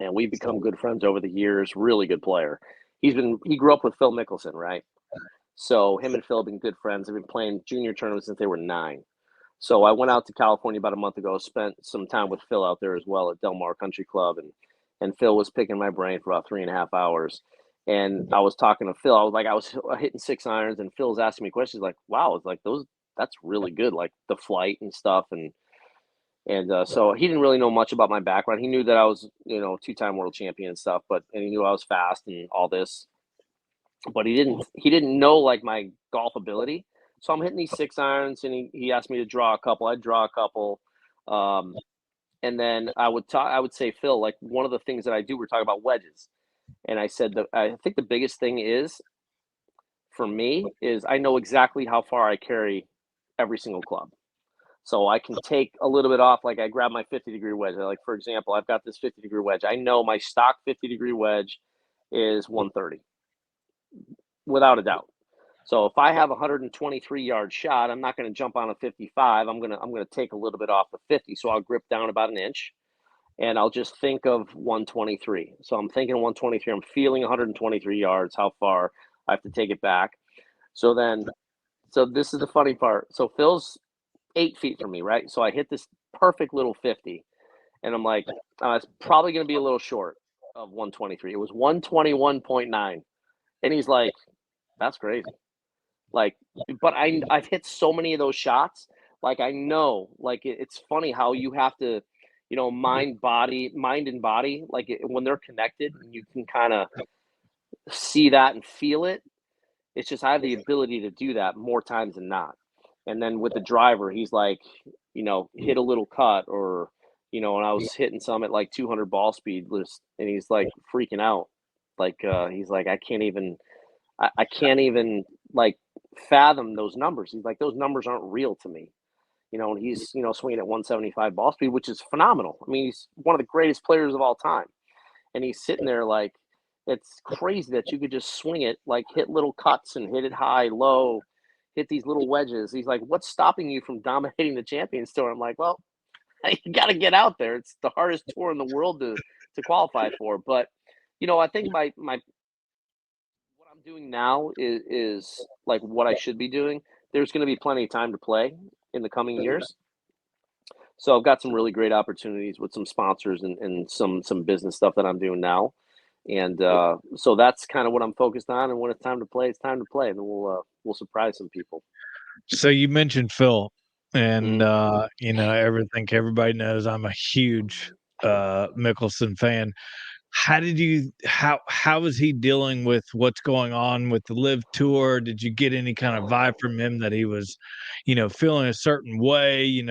B: And we've become good friends over the years. Really good player. He grew up with Phil Mickelson, right? So him and Phil have been good friends. They've been playing junior tournaments since they were 9. So I went out to California about a month ago, spent some time with Phil out there as well at Del Mar Country Club, and Phil was picking my brain for about 3.5 hours. And I was talking to Phil. I was hitting 6 irons, and Phil's asking me questions like, "Wow, it's like that's really good, like the flight and stuff." And so he didn't really know much about my background. He knew that I was, 2-time world champion and stuff, and he knew I was fast and all this. But he didn't know like my golf ability. So I'm hitting these 6 irons, and he asked me to draw a couple. I'd draw a couple, and then I would say, Phil, like one of the things that I do, we're talking about wedges, and I said that I think the biggest thing is for me is I know exactly how far I carry every single club. So I can take a little bit off, like I grab my 50-degree wedge. Like, for example, I've got this 50-degree wedge. I know my stock 50-degree wedge is 130, without a doubt. So if I have a 123-yard shot, I'm not going to jump on a 55. I'm gonna take a little bit off the 50. So I'll grip down about an inch, and I'll just think of 123. So I'm thinking 123. I'm feeling 123 yards, how far I have to take it back. So this is the funny part. So Phil's 8 feet from me, right? So I hit this perfect little 50, and I'm like, it's probably going to be a little short of 123. It was 121.9, and he's like, that's crazy. Like, but I've hit so many of those shots. Like I know, like it's funny how you have to, mind and body, like when they're connected, and you can kind of see that and feel it. It's just I have the ability to do that more times than not. And then with the driver, he's like, hit a little cut, or, and I was hitting some at like 200 ball speed, and he's like freaking out. Like, he's like, I can't even like fathom those numbers. He's like, those numbers aren't real to me, and he's, swinging at 175 ball speed, which is phenomenal. I mean, he's one of the greatest players of all time. And he's sitting there like, it's crazy that you could just swing it, like hit little cuts and hit it high, low, hit these little wedges. He's like, what's stopping you from dominating the Champions Tour? I'm like, well, you got to get out there. It's the hardest tour in the world to qualify for. But, I think my what I'm doing now is like what I should be doing. There's going to be plenty of time to play in the coming years. So I've got some really great opportunities with some sponsors and some business stuff that I'm doing now. And so that's kind of what I'm focused on. And when it's time to play, it's time to play, and then we'll surprise some people.
C: So you mentioned Phil, and everybody knows I'm a huge Mickelson fan. How is he dealing with what's going on with the Live Tour? Did you get any kind of vibe from him that he was, feeling a certain way?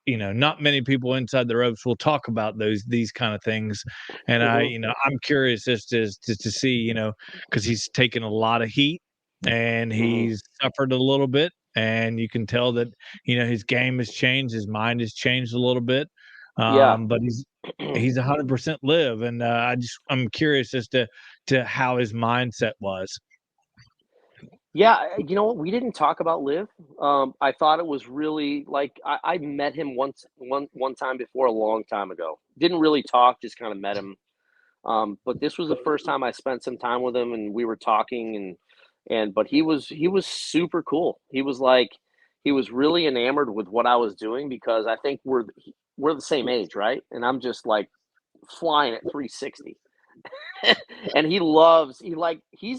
C: Not many people inside the ropes will talk about these kind of things, and I'm curious as to see, because he's taken a lot of heat and he's suffered a little bit, and you can tell that his game has changed, his mind has changed a little bit, but he's 100% Live, and I'm curious as to how his mindset was.
B: Yeah, you know what? We didn't talk about Liv. I thought it was really like I met him one time before a long time ago. Didn't really talk, just kind of met him. But this was the first time I spent some time with him, and we were talking, but he was super cool. He was really enamored with what I was doing, because I think we're the same age, right? And I'm just like flying at 360. And he's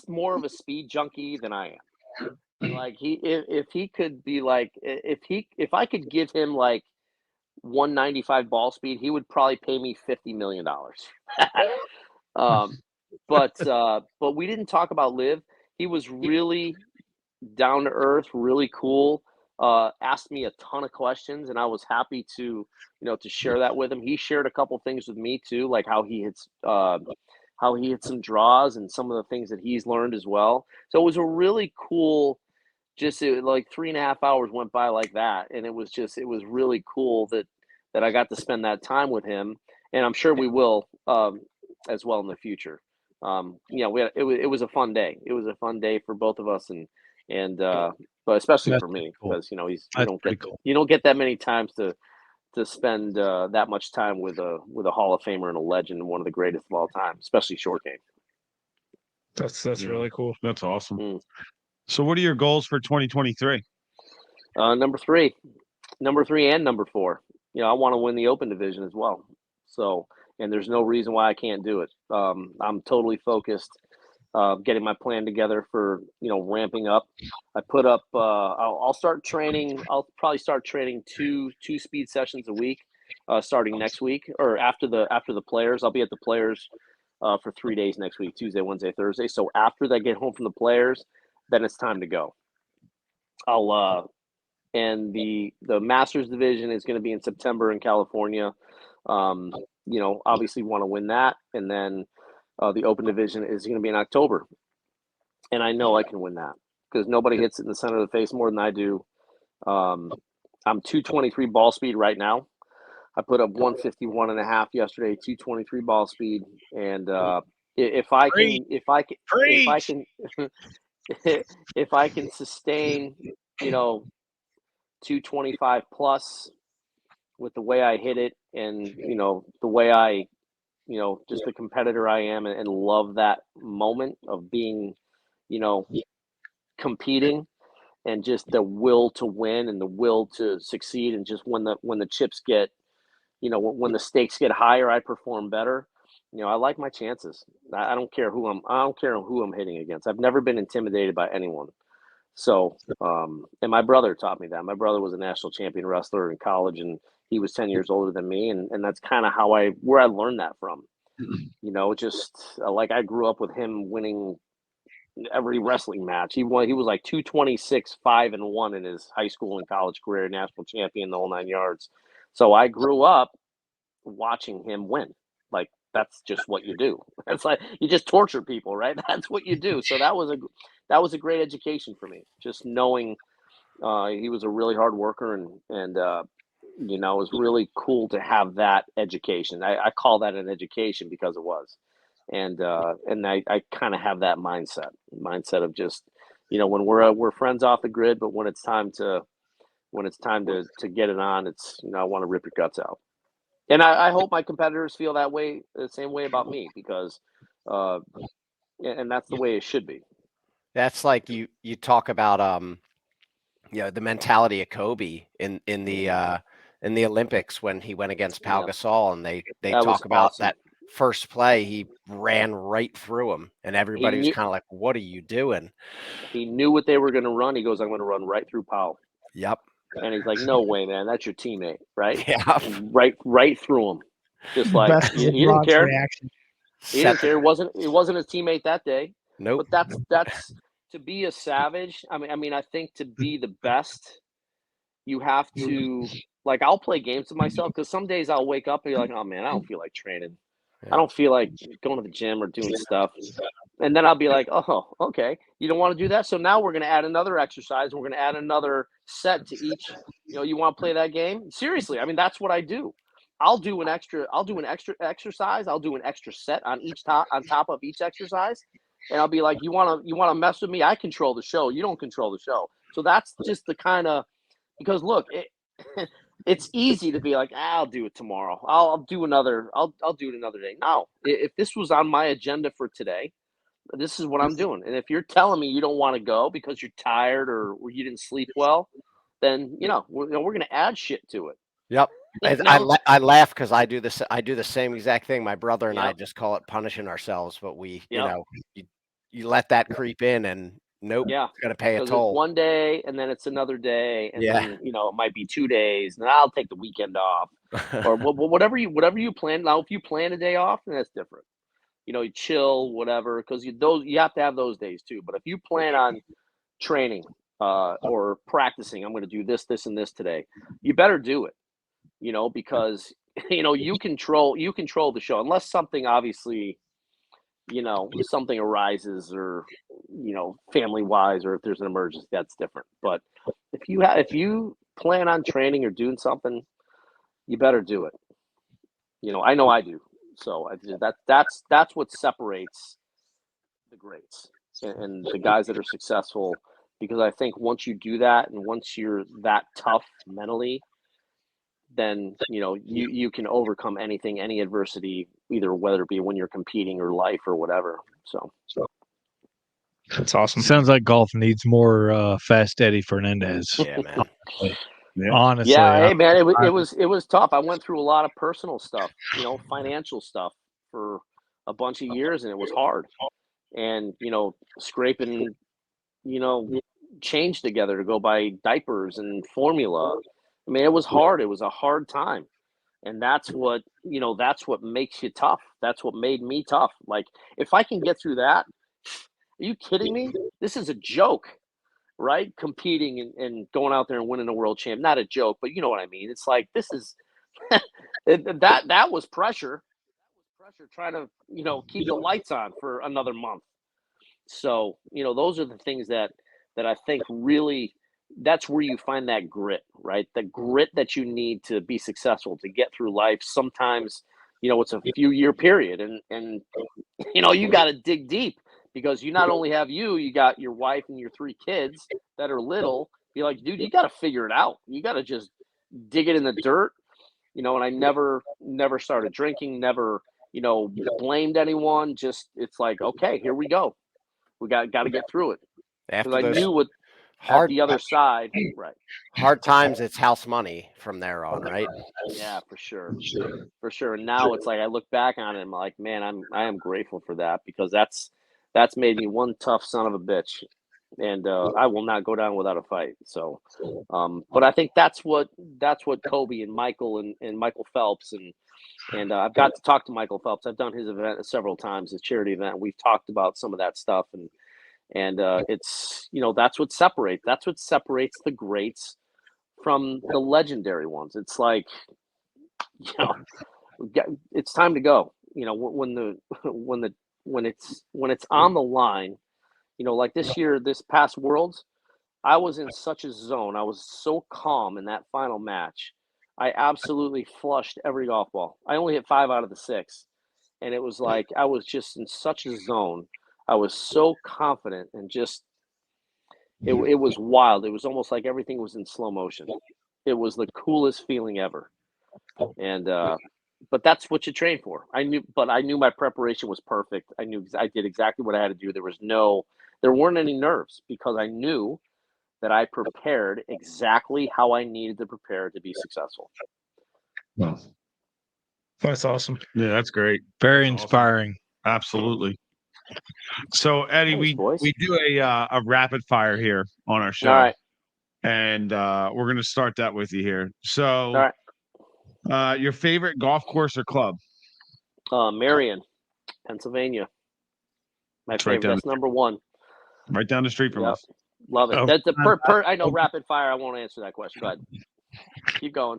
B: more of a speed junkie than I am. Like if he could be like, if I could give him like 195 ball speed, he would probably pay me $50 million. But we didn't talk about Liv. He was really down to earth, really cool. Asked me a ton of questions, and I was happy to share that with him. He shared a couple things with me too, like how he hits some draws and some of the things that he's learned as well. So it was a really cool, like 3.5 hours went by like that. And it was really cool that I got to spend that time with him. And I'm sure we will as well in the future. It was a fun day. It was a fun day for both of us, but especially
C: That's
B: for me,
C: cool.
B: because
C: Cool.
B: you don't get that many times to spend that much time with a Hall of Famer and a legend and one of the greatest of all time, especially short game.
D: That's really cool.
A: That's awesome. So what are your goals for 2023?
B: Number three and number 4. I want to win the Open division as well. So, and there's no reason why I can't do it. I'm totally focused, getting my plan together for, ramping up. I put up, I'll start training. I'll probably start training two speed sessions a week, starting next week, or after the Players. I'll be at the Players for 3 days next week, Tuesday, Wednesday, Thursday. So after they get home from the Players, then it's time to go. And the Masters division is going to be in September in California. Obviously want to win that. And then the Open division is going to be in October. And I know I can win that, because nobody hits it in the center of the face more than I do. I'm 223 ball speed right now. I put up 151.5 yesterday, 223 ball speed. And if I can sustain, 225 plus with the way I hit it, and the way I just the competitor I am, and love that moment of being competing, and just the will to win and the will to succeed, and just when the chips get when the stakes get higher, I perform better. I like my chances. I don't care who I'm hitting against. I've never been intimidated by anyone. So, and my brother taught me that. My brother was a national champion wrestler in college, and he was 10 years older than me. And that's kind of where I learned that from, just like I grew up with him winning every wrestling match. He was like 226, 5-1 in his high school and college career, national champion, the whole 9 yards. So I grew up watching him win. Like, that's just what you do. It's like you just torture people, right? That's what you do. So that was a great education for me. Just knowing he was a really hard worker, and it was really cool to have that education. I call that an education because it was, and I kind of have that mindset of just when we're friends off the grid, but when it's time to get it on, it's I want to rip your guts out. And I hope my competitors feel that way, the same way about me, because, and that's the way it should be.
E: That's like you talk about, the mentality of Kobe in the Olympics when he went against Pau Gasol, and they talk about that. first play, he ran right through him, and everybody was kind of like, "What are you doing?"
B: He knew what they were going to run. He goes, "I'm going to run right through Powell."
E: Yep.
B: And he's like, "No way, man. That's your teammate, right?"
E: Yeah.
B: Right through him. Just like
D: Best
B: he didn't care.
D: reaction.
B: He didn't care. It wasn't his teammate that day.
E: Nope.
B: But that's to be a savage. I mean, I think to be the best, you have to, like, I'll play games with myself because some days I'll wake up and be like, "Oh man, I don't feel like training. I don't feel like going to the gym or doing stuff." And then I'll be like, "Oh, okay. You don't want to do that? So now we're going to add another exercise. And we're going to add another set to each. You want to play that game? Seriously. I mean, that's what I do. I'll do an extra exercise. I'll do an extra set on top of each exercise. And I'll be like, you want to mess with me? I control the show. You don't control the show. So that's just the kind of, because look, it's easy to be like, I'll do it tomorrow. I'll do it another day. No, if this was on my agenda for today, this is what I'm doing. And if you're telling me you don't want to go because you're tired or you didn't sleep well, then we're going to add shit to it.
E: Yep. I laugh because I do this. I do the same exact thing. My brother and I just call it punishing ourselves, but we, you let that creep in, and nope, it's gonna pay a toll.
B: It's one day, and then it's another day, and then it might be 2 days, and then I'll take the weekend off, or whatever you plan. Now, if you plan a day off, then that's different. You chill, whatever, because you have to have those days too. But if you plan on training or practicing, I'm going to do this, and this today, you better do it. Because you control the show, unless something obviously, something arises, or family wise, or if there's an emergency, that's different. But if you plan on training or doing something, you better do it. I know I do. So that's what separates the greats and the guys that are successful, because I think once you do that, and once you're that tough mentally, then you can overcome anything, any adversity, either whether it be when you're competing or life or whatever. So
D: that's awesome.
C: Sounds like golf needs more Fast Eddie Fernandes.
E: Yeah, man.
C: Honestly,
B: yeah. Hey, man, it was tough. I went through a lot of personal stuff, financial stuff for a bunch of years, and it was hard. And scraping, change together to go buy diapers and formula. I mean, it was hard. It was a hard time. And that's what makes you tough. That's what made me tough. Like, if I can get through that, are you kidding me? This is a joke, right? Competing and going out there and winning a world champ. Not a joke, but you know what I mean? It's like, this is that was pressure. Pressure trying to, keep the lights on for another month. So, those are the things that I think really, that's where you find that grit, right? The grit that you need to be successful, to get through life. Sometimes, it's a few-year period, and you got to dig deep, because you not only have you got your wife and your 3 kids that are little. Be like, dude, you got to figure it out. You got to just dig it in the dirt, and I never started drinking, never, blamed anyone. Just, it's like, okay, here we go. We got to get through it. Because I knew what at the other side, right?
E: Hard times, it's house money from there on, right?
B: Yeah, for sure. And now it's like, I look back on it, and I'm like, man, I am grateful for that, because that's made me one tough son of a bitch, and I will not go down without a fight. So, but I think that's what Kobe and Michael and Michael Phelps and I've got to talk to Michael Phelps. I've done his event several times, his charity event. We've talked about some of that stuff, and it's, that's what separates the greats from the legendary ones. It's like, it's time to go. When it's on the line. Like this past Worlds, I was in such a zone. I was so calm in that final match. I absolutely flushed every golf ball. I only hit 5 out of the 6. And it was like, I was just in such a zone. I was so confident, and just, it was wild. It was almost like everything was in slow motion. It was the coolest feeling ever. And, but that's what you train for. I knew my preparation was perfect. I knew I did exactly what I had to do. There weren't any nerves, because I knew that I prepared exactly how I needed to prepare to be successful.
D: That's awesome.
A: Yeah, that's great.
C: Very
A: Awesome.
C: inspiring.
A: Absolutely. So Eddie,
B: Thanks, boys.
A: we do a rapid fire here on our show.
B: All right.
A: And we're gonna start that with you here. So
B: All right.
A: Your favorite golf course or club?
B: Marion, Pennsylvania. My
A: It's right
B: favorite.
A: down
B: That's number one.
A: Right down the street from
B: Yep.
A: us.
B: Love it.
C: Oh,
B: That's the I know rapid fire. I won't answer that question. Go ahead. Keep going.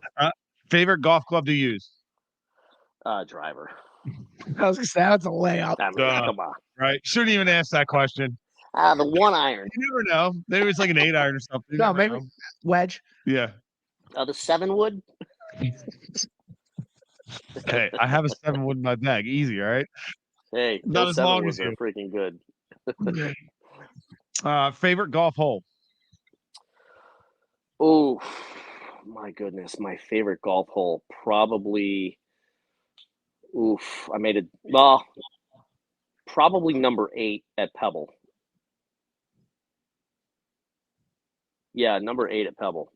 A: Favorite golf club to use?
B: Driver.
D: I was gonna say that's a layup.
B: I mean, come on.
A: Right. Shouldn't even ask that question.
B: The 1 iron.
A: You never know. Maybe it's like an 8 iron or something. You
D: No,
A: never
D: maybe
A: know.
D: wedge.
A: Yeah.
B: The 7 wood.
A: Hey, I have a 7 wood in my bag. Easy, all right?
B: Hey,
A: Not
B: those
A: as
B: 7
A: long
B: woods
A: as
B: are
A: you.
B: freaking good.
A: Favorite golf hole?
B: Oh, my goodness. My favorite golf hole. Probably. I made it. Well, probably number 8 at Pebble. Yeah, number 8 at Pebble.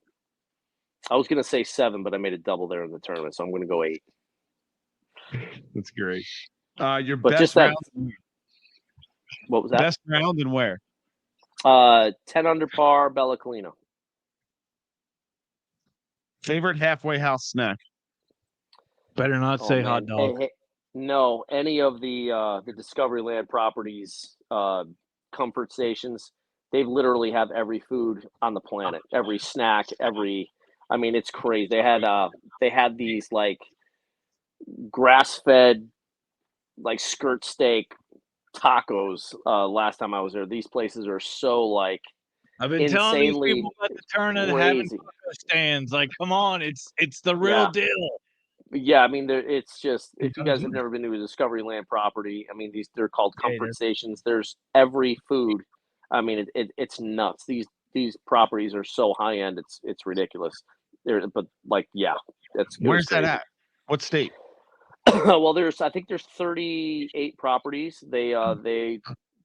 B: I was going to say 7, but I made a double there in the tournament, so I'm going to go 8.
A: That's great. Your
B: But
A: best
B: just that.
A: round?
B: What was that?
A: Best round and where?
B: 10 under par, Bella Colina.
A: Favorite halfway house snack?
C: Better not say hot
B: man.
C: dog.
B: Hey, no, any of the Discovery Land properties, comfort stations, they literally have every food on the planet, every snack, I mean, it's crazy. They had these like grass-fed like skirt steak tacos last time I was there. These places are so like
C: I've been telling these
B: insanely
C: people at the tournament having
B: crazy.
C: taco stands. Like, come on, it's the real
B: Yeah.
C: deal.
B: Yeah, I mean, it's just if you guys have never been to a Discovery Land property, I mean, they're called comfort stations. There's every food. I mean, it's nuts. These properties are so high end. It's ridiculous. But like, yeah,
A: Where's that at? What state?
B: Well, I think there's 38 properties. They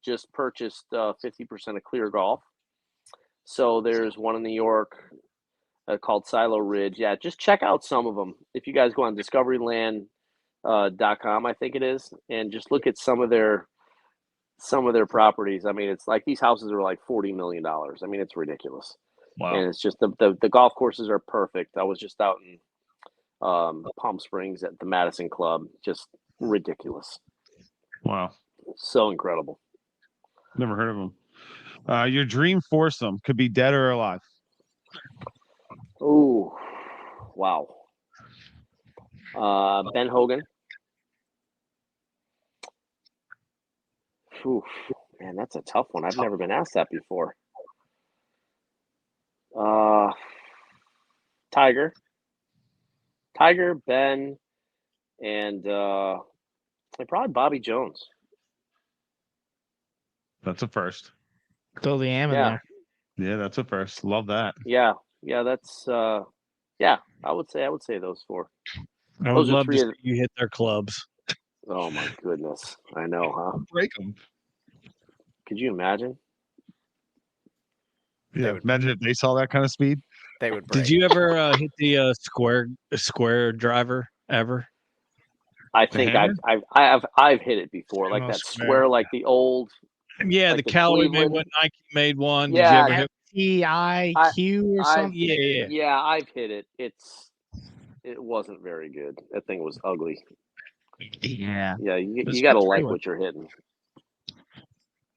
B: just purchased 50% of Clear Golf. So there's one in New York called Silo Ridge. Yeah, just check out some of them. If you guys go on discoveryland.com, I think it is, and just look at some of their properties. I mean, it's like these houses are like $40 million. I mean, it's ridiculous.
A: Wow.
B: And it's just the golf courses are perfect. I was just out in Palm Springs at the Madison Club. Just ridiculous.
A: Wow.
B: So incredible.
A: Never heard of them. Your dream foursome could be dead or alive.
B: Oh, wow. Ben Hogan. Ooh, man, that's a tough one. I've never been asked that before. Tiger, Ben, and probably Bobby Jones.
A: That's a first.
D: Throw the am in there.
A: Yeah, that's a first. Love that.
B: Yeah, that's yeah. I would say those 4.
C: I would
B: Those are
C: love
B: 3
C: to
B: of
C: see you hit their clubs.
B: Oh my goodness, I know, huh?
A: Break them.
B: Could you imagine?
A: Yeah, imagine if they saw that kind of speed.
E: They would break.
C: Did you ever hit the square driver ever?
B: I think I've hit it before, like that square, like the old.
C: Yeah,
B: like
C: the Callaway made one. Nike made one. Did you ever hit?
D: TIQ or something?
B: Yeah, I've hit it. It wasn't very good. That thing was ugly.
D: Yeah.
B: Yeah, you got to like what you're hitting.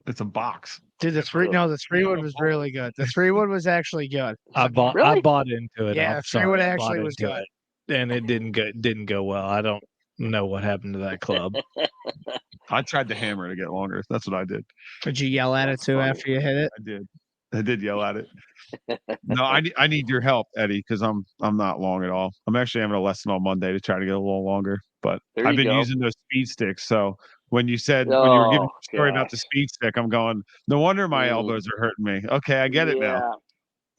A: It's a box.
D: Dude, the 3-wood was really good. The 3-wood was actually good.
C: I bought into it.
D: Yeah,
C: I'm
D: the 3-wood actually was
C: into
D: good.
C: it, and it didn't go well. I don't know what happened to that club.
A: I tried to hammer to get longer. That's what I did.
D: Did you yell at it too after you hit it?
A: I did yell at it. No, I need your help, Eddie, because I'm not long at all. I'm actually having a lesson on Monday to try to get a little longer, but I've been using those speed sticks. So when you said when you were giving the story about the speed stick, I'm going, no wonder my elbows are hurting me. Okay, I get it now.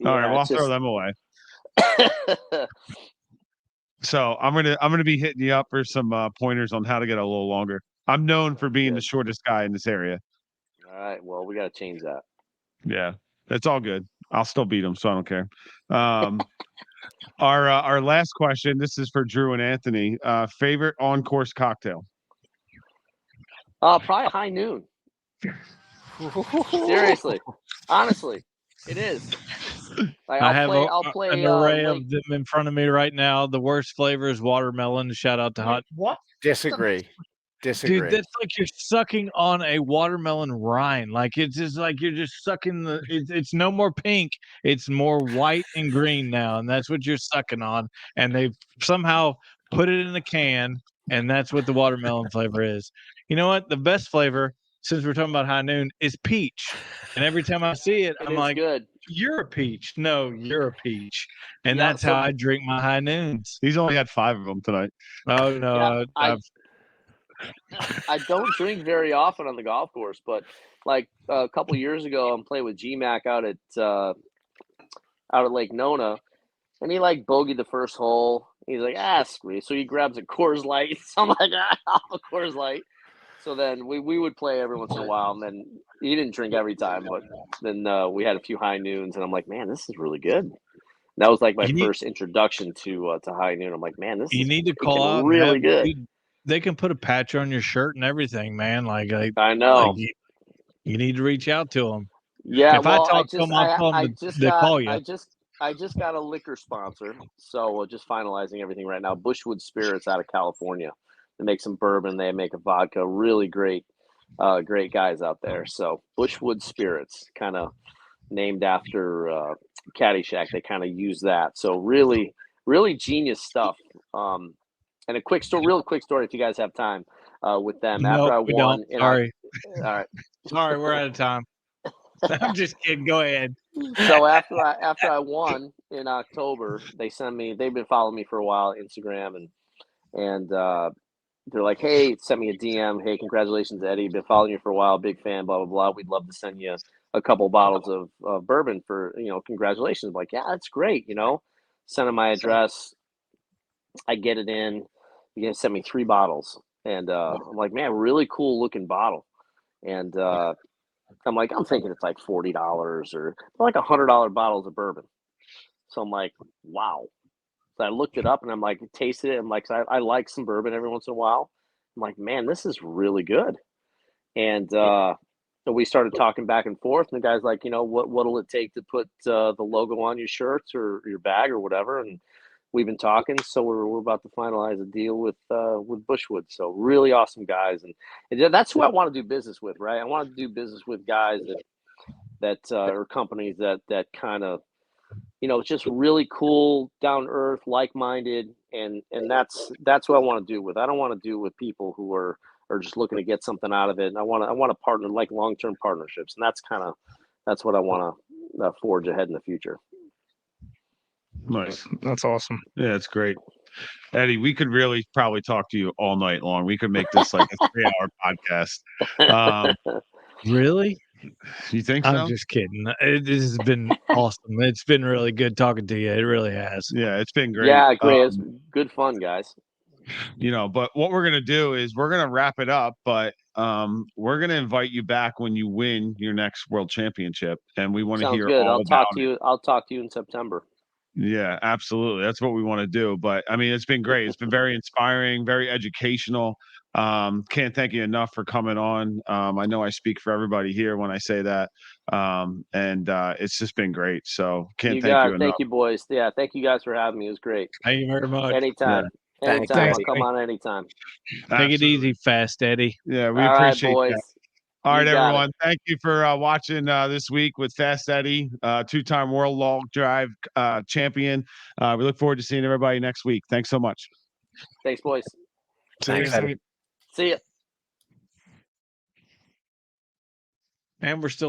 A: All right, well, I'll throw them away. So I'm gonna be hitting you up for some pointers on how to get a little longer. I'm known for being the shortest guy in this area.
B: All right, well, we got to change that.
A: Yeah, that's all good. I'll still beat him, so I don't care. Our last question. This is for Drew and Anthony. Favorite on-course cocktail?
B: Probably High Noon. Seriously, honestly, it is. Like
C: I have
B: I'll play
C: an array
B: Lake.
C: of them in front of me right now. The worst flavor is watermelon. Shout out to Hot.
A: What?
E: Disagree.
C: Dude, that's like you're sucking on a watermelon rind. Like it's just like you're just sucking it's no more pink. It's more white and green now, and that's what you're sucking on. And they've somehow put it in a can, and that's what the watermelon flavor is. You know what? The best flavor, since we're talking about High Noon, is peach. And every time I see it,
B: It
C: I'm
B: is
C: like,
B: good.
C: you're a peach. No, you're a peach. And
B: Yeah,
C: that's
B: so-
C: how I drink my High Noons.
A: He's only had 5 of them tonight.
C: Oh no,
B: Yeah, I don't drink very often on the golf course, but like a couple years ago, I'm playing with GMAC out at Lake Nona, and he like bogeyed the first hole. He's like, screw it. So he grabs a Coors Light. So I'm like, I'll have a Coors Light. So then we would play every once in a while, and then he didn't drink every time, but then we had a few High Noons, and I'm like, man, this is really good. That was like my first introduction to High Noon. I'm like, man, this
C: you
B: is
C: need to call out
B: really good.
C: They can put a patch on your shirt and everything, man. Like
B: I know.
C: Like you need to reach out to them.
B: Yeah,
C: If
B: well,
C: I talk to them, I'll tell them to call you.
B: I just got a liquor sponsor, so we're just finalizing everything right now. Bushwood Spirits out of California. They make some bourbon. They make a vodka. Really great, great guys out there. So Bushwood Spirits, kind of named after Caddyshack. They kind of use that. So really, really genius stuff. And a real quick story, if you guys have time, with them. After I
C: we
B: won,
C: don't. Sorry.
B: all right.
C: Sorry, we're out of time. I'm just kidding. Go ahead.
B: So after I won in October, they sent me. They've been following me for a while, Instagram, and they're like, "Hey, sent me a DM. Hey, congratulations, Eddie. Been following you for a while. Big fan. Blah blah blah. We'd love to send you a couple bottles of bourbon for congratulations." I'm like, yeah, that's great. Send them my address. I get it in. You guys sent me 3 bottles, and I'm like, man, really cool looking bottle, and. I'm like, I'm thinking it's like $40 or like $100 bottles of bourbon. So I'm like, wow. So I looked it up and I'm like, tasted it. I'm like, I like some bourbon every once in a while. I'm like, man, this is really good. And so we started talking back and forth. And the guy's like, what'll it take to put the logo on your shirts or your bag or whatever? And we've been talking, so we're about to finalize a deal with Bushwood. So really awesome guys, and that's who I want to do business with, right? I want to do business with guys that or companies that kind of, just really cool, down to earth, like minded, and that's what I want to do with. I don't want to do with people who are just looking to get something out of it. And I want to partner, like long-term partnerships, and that's what I want to forge ahead in the future.
A: Nice.
D: That's awesome.
A: Yeah, it's great. Eddie, we could really probably talk to you all night long. We could make this like a 3-hour podcast.
C: Really?
A: You think so?
C: I'm just kidding. This has been awesome. It's been really good talking to you. It really has.
A: Yeah, it's been great.
B: Yeah, great. It's good fun, guys.
A: But what we're gonna do is we're gonna wrap it up, but we're gonna invite you back when you win your next world championship, and we want to hear
B: good.
A: all
B: I'll
A: about
B: talk to you. I'll talk to you in September.
A: Yeah, absolutely. That's what we want to do. But I mean, it's been great. It's been very inspiring, very educational. Can't thank you enough for coming on. I know I speak for everybody here when I say that. And it's just been great. So can't thank you enough.
B: Thank you, boys. Yeah, thank you guys for having me. It was great.
C: Thank you very much.
B: Anytime.
A: Yeah.
B: Anytime. I'll come on anytime.
C: Take it easy, Fast Eddie.
A: Yeah, we
B: All
A: appreciate
B: right, boys.
A: that. All right,
B: got
A: everyone. Thank you for watching this week with Fast Eddie, 2-time World Long Drive champion. We look forward to seeing everybody next week. Thanks so much.
B: Thanks, boys.
C: Thanks, Eddie.
B: See ya.
C: And we're still